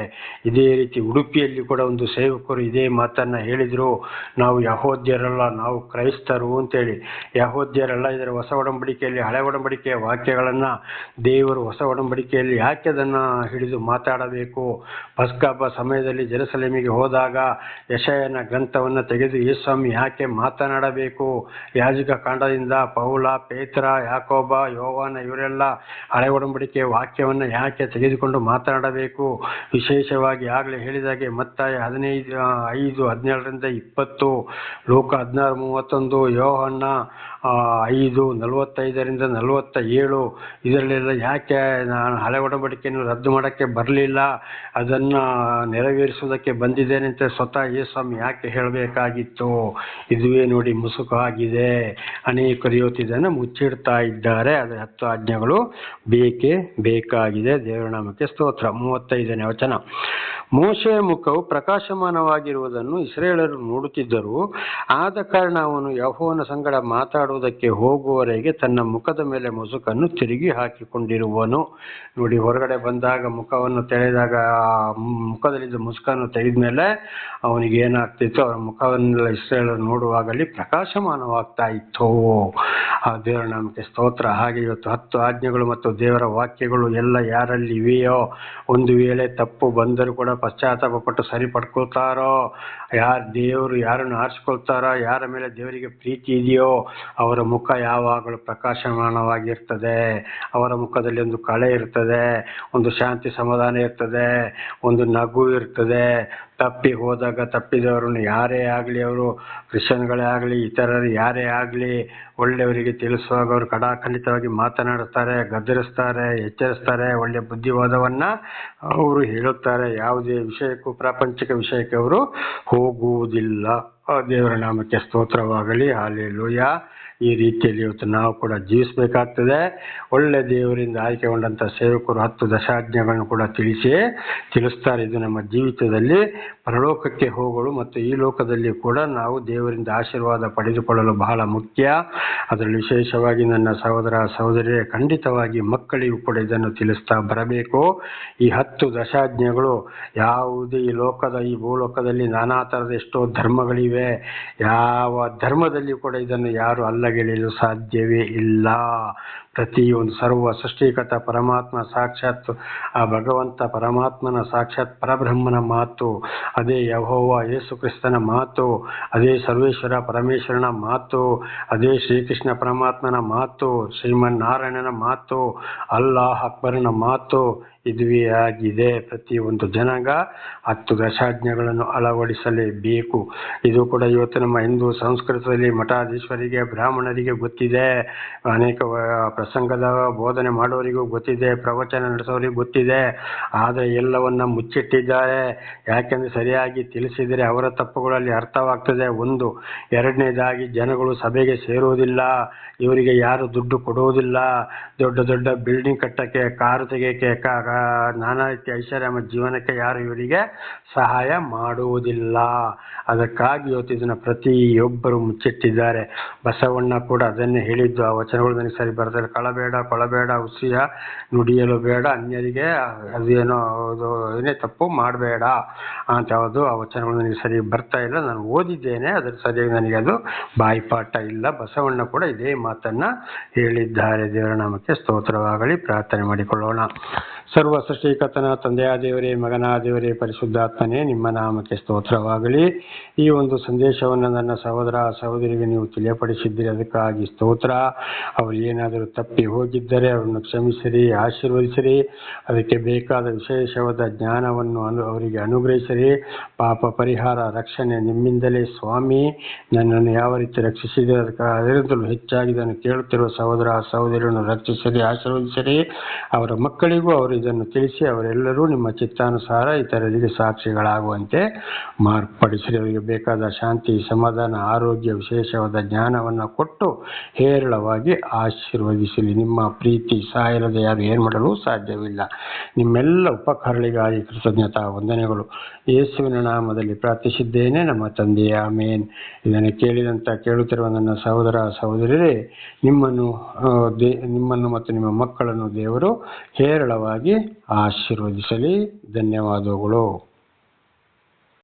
ಇದೇ ರೀತಿ ಉಡುಪಿಯಲ್ಲಿ ಕೂಡ ಒಂದು ಸೇವಕರು ಇದೇ ಮಾತನ್ನು ಹೇಳಿದರು. ನಾವು ಯಹೂದ್ಯರಲ್ಲ, ನಾವು ಕ್ರೈಸ್ತರು ಅಂತೇಳಿ. ಯಹೂದ್ಯರಲ್ಲ, ಇದರ ಹೊಸ ಒಡಂಬಡಿಕೆಯಲ್ಲಿ ಹಳೆ ಒಡಂಬಡಿಕೆಯ ವಾಕ್ಯಗಳನ್ನು ದೇವರು ಹೊಸ ಒಡಂಬಡಿಕೆಯಲ್ಲಿ ಯಾಕೆ ಅದನ್ನು ಹಿಡಿದು ಮಾತಾಡಬೇಕು? ಪಸ್ಕಹಬ್ಬ ಸಮಯದಲ್ಲಿ ಜೆರುಸಲೇಮಿಗೆ ಹೋದಾಗ ಯೆಶಾಯನ ಗ್ರಂಥವನ್ನು ತೆಗೆದು ಯೇಸುಸ್ವಾಮಿ ಯಾಕೆ ಮಾತನಾಡಬೇಕು? ಯಾಜಕ ಕಾಂಡದಿಂದ ಪೌಲ, ಪೇತ್ರ, ಯಾಕೋಬ, ಯೋವಾನ ಇವರೆಲ್ಲ ಹಳೆ ಒಡಂಬಡಿಕೆಯ ವಾಕ್ಯವನ್ನು ಯಾಕೆ ತೆಗೆದುಕೊಂಡು ಮಾತನಾಡಬೇಕು? ವಿಶೇಷವಾಗಿ ಆಗಲೇ ಹೇಳಿದಾಗೆ ಮತ್ತಾಯ 15:5-17, ಲೂಕ 16:31, ಯೋಹನ್ನ 5:45-47 ಇದರಲ್ಲೆಲ್ಲ ಯಾಕೆ ನಾನು ಹಳೆ ಒಡಂಬಡಿಕೆಯನ್ನು ರದ್ದು ಮಾಡೋಕ್ಕೆ ಬರಲಿಲ್ಲ, ಅದನ್ನು ನೆರವೇರಿಸುವುದಕ್ಕೆ ಬಂದಿದ್ದೇನೆ ಅಂತ ಸ್ವತಃ ಯೇಸುಸ್ವಾಮಿ ಯಾಕೆ ಹೇಳಬೇಕಾಗಿತ್ತು? ಇದುವೇ ನೋಡಿ ಮುಸುಕು ಆಗಿದೆ. ಅನೇಕರು ಇವತ್ತು ಇದನ್ನು ಮುಚ್ಚಿಡ್ತಾ ಇದ್ದಾರೆ. ಅದು 10 ಆಜ್ಞೆಗಳು ಬೇಕಾಗಿದೆ. ದೇವರ ನಾಮಕ್ಕೆ ಸ್ತೋತ್ರ. 35ನೇ ವಚನ. ಮೋಶೆಯ ಮುಖವು ಪ್ರಕಾಶಮಾನವಾಗಿರುವುದನ್ನು ಇಸ್ರಾಯೇಲರು ನೋಡುತ್ತಿದ್ದರು. ಆದ ಕಾರಣ ಅವನು ಯೆಹೋವನ ಸಂಗಡ ಮಾತಾಡುವುದಕ್ಕೆ ಹೋಗುವವರೆಗೆ ತನ್ನ ಮುಖದ ಮೇಲೆ ಮುಸುಕನ್ನು ತಿರುಗಿ ಹಾಕಿಕೊಂಡಿರುವನು. ನೋಡಿ, ಹೊರಗಡೆ ಬಂದಾಗ ಮುಖವನ್ನು ತೆಳೆದಾಗ ಮುಖದಲ್ಲಿದ್ದ ಮುಸುಕನ್ನು ತೆಗೆದ ಮೇಲೆ ಅವನಿಗೆ ಏನಾಗ್ತಿತ್ತು, ಅವರ ಮುಖವನ್ನೆಲ್ಲ ಇಸ್ರಾಯೇಲರು ನೋಡುವಾಗಲಿ ಪ್ರಕಾಶಮಾನವಾಗ್ತಾ ಇತ್ತು. ಆ ದೇವರ ನಾಮಕ್ಕೆ ಸ್ತೋತ್ರ. ಹಾಗೆ ಇವತ್ತು 10 ಆಜ್ಞೆಗಳು ಮತ್ತು ದೇವರ ವಾಕ್ಯಗಳು ಎಲ್ಲ ಯಾರಲ್ಲಿ ಇವೆಯೋ, ಒಂದು ವೇಳೆ ತಪ್ಪು ಬಂದರೂ ಕೂಡ ಪಶ್ಚಾತ್ತಾಪ ಪಟ್ಟು ಸರಿಪಡ್ಕೊಳ್ತಾರೋ, ದೇವರು ಯಾರನ್ನು ಆರಿಸ್ಕೊಳ್ತಾರೋ, ಯಾರ ಮೇಲೆ ದೇವರಿಗೆ ಪ್ರೀತಿ ಇದೆಯೋ ಅವರ ಮುಖ ಯಾವಾಗಲೂ ಪ್ರಕಾಶಮಾನವಾಗಿರ್ತದೆ. ಅವರ ಮುಖದಲ್ಲಿ ಒಂದು ಕಳೆ ಇರ್ತದೆ, ಒಂದು ಶಾಂತಿ ಸಮಾಧಾನ ಇರ್ತದೆ, ಒಂದು ನಗು ಇರ್ತದೆ. ತಪ್ಪಿ ಹೋದಾಗ ತಪ್ಪಿದವರನ್ನು ಯಾರೇ ಆಗಲಿ, ಅವರು ಕ್ರಿಶ್ಚಿಯನ್ಗಳೇ ಆಗಲಿ, ಇತರರು ಯಾರೇ ಆಗಲಿ, ಒಳ್ಳೆಯವರಿಗೆ ತಿಳಿಸುವಾಗ ಅವರು ಖಂಡಿತವಾಗಿ ಮಾತನಾಡುತ್ತಾರೆ, ಗದರಿಸ್ತಾರೆ, ಎಚ್ಚರಿಸ್ತಾರೆ, ಒಳ್ಳೆಯ ಬುದ್ಧಿವಾದವನ್ನು ಅವರು ಹೇಳುತ್ತಾರೆ. ಯಾವುದೇ ವಿಷಯಕ್ಕೂ, ಪ್ರಾಪಂಚಿಕ ವಿಷಯಕ್ಕೆ ಅವರು ಹೋಗುವುದಿಲ್ಲ. ದೇವರ ನಾಮಕ್ಕೆ ಸ್ತೋತ್ರವಾಗಲಿ. ಹಲ್ಲೆಲೂಯಾ. ಈ ರೀತಿಯಲ್ಲಿ ಇವತ್ತು ನಾವು ಕೂಡ ಜೀವಿಸಬೇಕಾಗ್ತದೆ. ಒಳ್ಳೆ ದೇವರಿಂದ ಆಯ್ಕೆಗೊಂಡಂಥ ಸೇವಕರು 10 ದಶಾಜ್ಞೆಗಳನ್ನು ಕೂಡ ತಿಳಿಸ್ತಾರೆ. ಇದು ನಮ್ಮ ಜೀವಿತದಲ್ಲಿ ಪರಲೋಕಕ್ಕೆ ಹೋಗಲು ಮತ್ತು ಈ ಲೋಕದಲ್ಲಿ ಕೂಡ ನಾವು ದೇವರಿಂದ ಆಶೀರ್ವಾದ ಪಡೆದುಕೊಳ್ಳಲು ಬಹಳ ಮುಖ್ಯ. ಅದರಲ್ಲಿ ವಿಶೇಷವಾಗಿ ನನ್ನ ಸಹೋದರ ಸಹೋದರಿಯರೇ, ಖಂಡಿತವಾಗಿ ಮಕ್ಕಳಿಗೂ ಕೂಡ ಇದನ್ನು ತಿಳಿಸ್ತಾ ಬರಬೇಕು. ಈ 10 ದಶಾಜ್ಞೆಗಳು ಯಾವುದೇ ಈ ಭೂಲೋಕದಲ್ಲಿ ನಾನಾ ಥರದ ಎಷ್ಟೋ ಧರ್ಮಗಳಿವೆ. ಯಾವ ಧರ್ಮದಲ್ಲಿ ಕೂಡ ಇದನ್ನು ಯಾರು ಅಲ್ಲಗೆಳೆಯಲು ಸಾಧ್ಯವೇ ಇಲ್ಲ. ಪ್ರತಿಯೊಂದು ಸರ್ವ ಸೃಷ್ಟಿಕರ್ತ ಪರಮಾತ್ಮ ಸಾಕ್ಷಾತ್ ಆ ಭಗವಂತ ಪರಮಾತ್ಮನ ಸಾಕ್ಷಾತ್ ಪರಬ್ರಹ್ಮನ ಮಾತು, ಅದೇ ಯೆಹೋವ ಯೇಸು ಕ್ರಿಸ್ತನ ಮಾತು, ಅದೇ ಸರ್ವೇಶ್ವರ ಪರಮೇಶ್ವರನ ಮಾತು, ಅದೇ ಶ್ರೀಕೃಷ್ಣ ಪರಮಾತ್ಮನ ಮಾತು, ಶ್ರೀಮನ್ನಾರಾಯಣನ ಮಾತು, ಅಲ್ಲಾಹ್ ಅಕ್ಬರನ ಮಾತು ಇದುವೇ ಆಗಿದೆ. ಪ್ರತಿಯೊಂದು ಜನಾಂಗ 10 ದಶಾಜ್ಞೆಗಳನ್ನು ಅಳವಡಿಸಲೇಬೇಕು. ಇದು ಕೂಡ ಇವತ್ತು ನಮ್ಮ ಹಿಂದೂ ಸಂಸ್ಕೃತದಲ್ಲಿ ಮಠಾಧೀಶ್ವರಿಗೆ, ಬ್ರಾಹ್ಮಣರಿಗೆ ಗೊತ್ತಿದೆ, ಅನೇಕ ಪ್ರಸಂಗದ ಬೋಧನೆ ಮಾಡೋರಿಗೂ ಗೊತ್ತಿದೆ, ಪ್ರವಚನ ನಡೆಸೋರಿಗೂ ಗೊತ್ತಿದೆ. ಆದರೆ ಎಲ್ಲವನ್ನ ಮುಚ್ಚಿಟ್ಟಿದ್ದಾರೆ. ಯಾಕೆಂದರೆ ಸರಿಯಾಗಿ ತಿಳಿಸಿದರೆ ಅವರ ತಪ್ಪುಗಳಲ್ಲಿ ಅರ್ಥವಾಗ್ತದೆ. ಒಂದು. ಎರಡನೇದಾಗಿ ಜನಗಳು ಸಭೆಗೆ ಸೇರುವುದಿಲ್ಲ. ಇವರಿಗೆ ಯಾರು ದುಡ್ಡು ಕೊಡುವುದಿಲ್ಲ. ದೊಡ್ಡ ದೊಡ್ಡ ಬಿಲ್ಡಿಂಗ್ ಕಟ್ಟಕ್ಕೆ, ಕಾರು ತೆಗೆಯಕ್ಕೆ, ನಾನಾ ರೀತಿಯ ಐಷಾರಾಮ ಜೀವನಕ್ಕೆ ಯಾರು ಇವರಿಗೆ ಸಹಾಯ ಮಾಡುವುದಿಲ್ಲ. ಅದಕ್ಕಾಗಿ ಇವತ್ತು ಇದನ್ನು ಪ್ರತಿಯೊಬ್ಬರು ಮುಚ್ಚಿಟ್ಟಿದ್ದಾರೆ. ಬಸವಣ್ಣ ಕೂಡ ಅದನ್ನೇ ಹೇಳಿದ್ದು. ಆ ವಚನಗಳು ನನಗೆ ಸರಿ ಬರ್ತಾರೆ. ಕೊಳಬೇಡ, ಉಸಿಯ ನುಡಿಯಲು ಬೇಡ, ಅನ್ಯರಿಗೆ ಅದೇನೋ ಏನೇ ತಪ್ಪು ಮಾಡಬೇಡ ಅಂತ ಯಾವುದು ಆ ವಚನಗಳು ನನಗೆ ಸರಿ ಬರ್ತಾ ಇಲ್ಲ. ನಾನು ಓದಿದ್ದೇನೆ, ಅದ್ರ ಸರಿಯಾಗಿ ನನಗೆ ಅದು ಬಾಯಿಪಾಠ ಇಲ್ಲ. ಬಸವಣ್ಣ ಕೂಡ ಇದೇ ಮಾತನ್ನ ಹೇಳಿದ್ದಾರೆ. ದೇವರ ನಾಮಕ್ಕೆ ಸ್ತೋತ್ರವಾಗಲಿ. ಪ್ರಾರ್ಥನೆ ಮಾಡಿಕೊಳ್ಳೋಣ. ಸರ್ವ ಸೃಷ್ಟಿಕರ್ತನ ತಂದೆಯ ದೇವರೇ, ಮಗನ ದೇವರೇ, ಪರಿಶುದ್ಧಾತ್ಮನೇ, ನಿಮ್ಮ ನಾಮಕ್ಕೆ ಸ್ತೋತ್ರವಾಗಲಿ. ಈ ಒಂದು ಸಂದೇಶವನ್ನು ನನ್ನ ಸಹೋದರ ಸಹೋದರಿಗೆ ನೀವು ತಿಳಿಯಪಡಿಸಿದ್ದೀರಿ, ಅದಕ್ಕಾಗಿ ಸ್ತೋತ್ರ. ಅವರು ಏನಾದರೂ ತಪ್ಪಿ ಹೋಗಿದ್ದರೆ ಅವರನ್ನು ಕ್ಷಮಿಸಿರಿ, ಆಶೀರ್ವದಿಸಿರಿ. ಅದಕ್ಕೆ ಬೇಕಾದ ವಿಶೇಷವಾದ ಜ್ಞಾನವನ್ನು ಅವರಿಗೆ ಅನುಗ್ರಹಿಸಿರಿ. ಪಾಪ ಪರಿಹಾರ ರಕ್ಷಣೆ ನಿಮ್ಮಿಂದಲೇ ಸ್ವಾಮಿ. ನನ್ನನ್ನು ಯಾವ ರೀತಿ ರಕ್ಷಿಸಿದರೆ ಅದರಿಂದಲೂ ಹೆಚ್ಚಾಗಿ ಇದನ್ನು ಕೇಳುತ್ತಿರುವ ಸಹೋದರ ಸಹೋದರಿಯನ್ನು ರಕ್ಷಿಸಿರಿ, ಆಶೀರ್ವದಿಸಿರಿ. ಅವರ ಮಕ್ಕಳಿಗೂ ಅವರು ಇದನ್ನು ತಿಳಿಸಿ ಅವರೆಲ್ಲರೂ ನಿಮ್ಮ ಚಿತ್ತಾನುಸಾರ ಇತರರಿಗೆ ಸಾಕ್ಷಿಗಳಾಗುವಂತೆ ಮಾರ್ಪಡಿಸಿರಿ. ಅವರಿಗೆ ಬೇಕಾದ ಶಾಂತಿ, ಸಮಾಧಾನ, ಆರೋಗ್ಯ, ವಿಶೇಷವಾದ ಜ್ಞಾನವನ್ನು ಕೊಟ್ಟು ಹೇರಳವಾಗಿ ಆಶೀರ್ವದಿಸಲಿ. ನಿಮ್ಮ ಪ್ರೀತಿ ಸಾಯಲದೆ ಯಾರು ಏನು ಮಾಡಲು ಸಾಧ್ಯವಿಲ್ಲ. ನಿಮ್ಮೆಲ್ಲ ಉಪಕಾರಗಳಿಗಾಗಿ ಕೃತಜ್ಞತಾ ವಂದನೆಗಳು. ಯೇಸುವಿನ ನಾಮದಲ್ಲಿ ಪ್ರಾರ್ಥಿಸಿದ್ದೇನೆ ನಮ್ಮ ತಂದೆಯೇ, ಆಮೇನ್. ಇದನ್ನು ಕೇಳುತ್ತಿರುವ ನನ್ನ ಸಹೋದರ ಸಹೋದರಿಯರೇ, ನಿಮ್ಮನ್ನು ಮತ್ತು ನಿಮ್ಮ ಮಕ್ಕಳನ್ನು ದೇವರು ಹೇರಳವಾಗಿ ಆಶೀರ್ವದಿಸಲಿ. ಧನ್ಯವಾದಗಳು.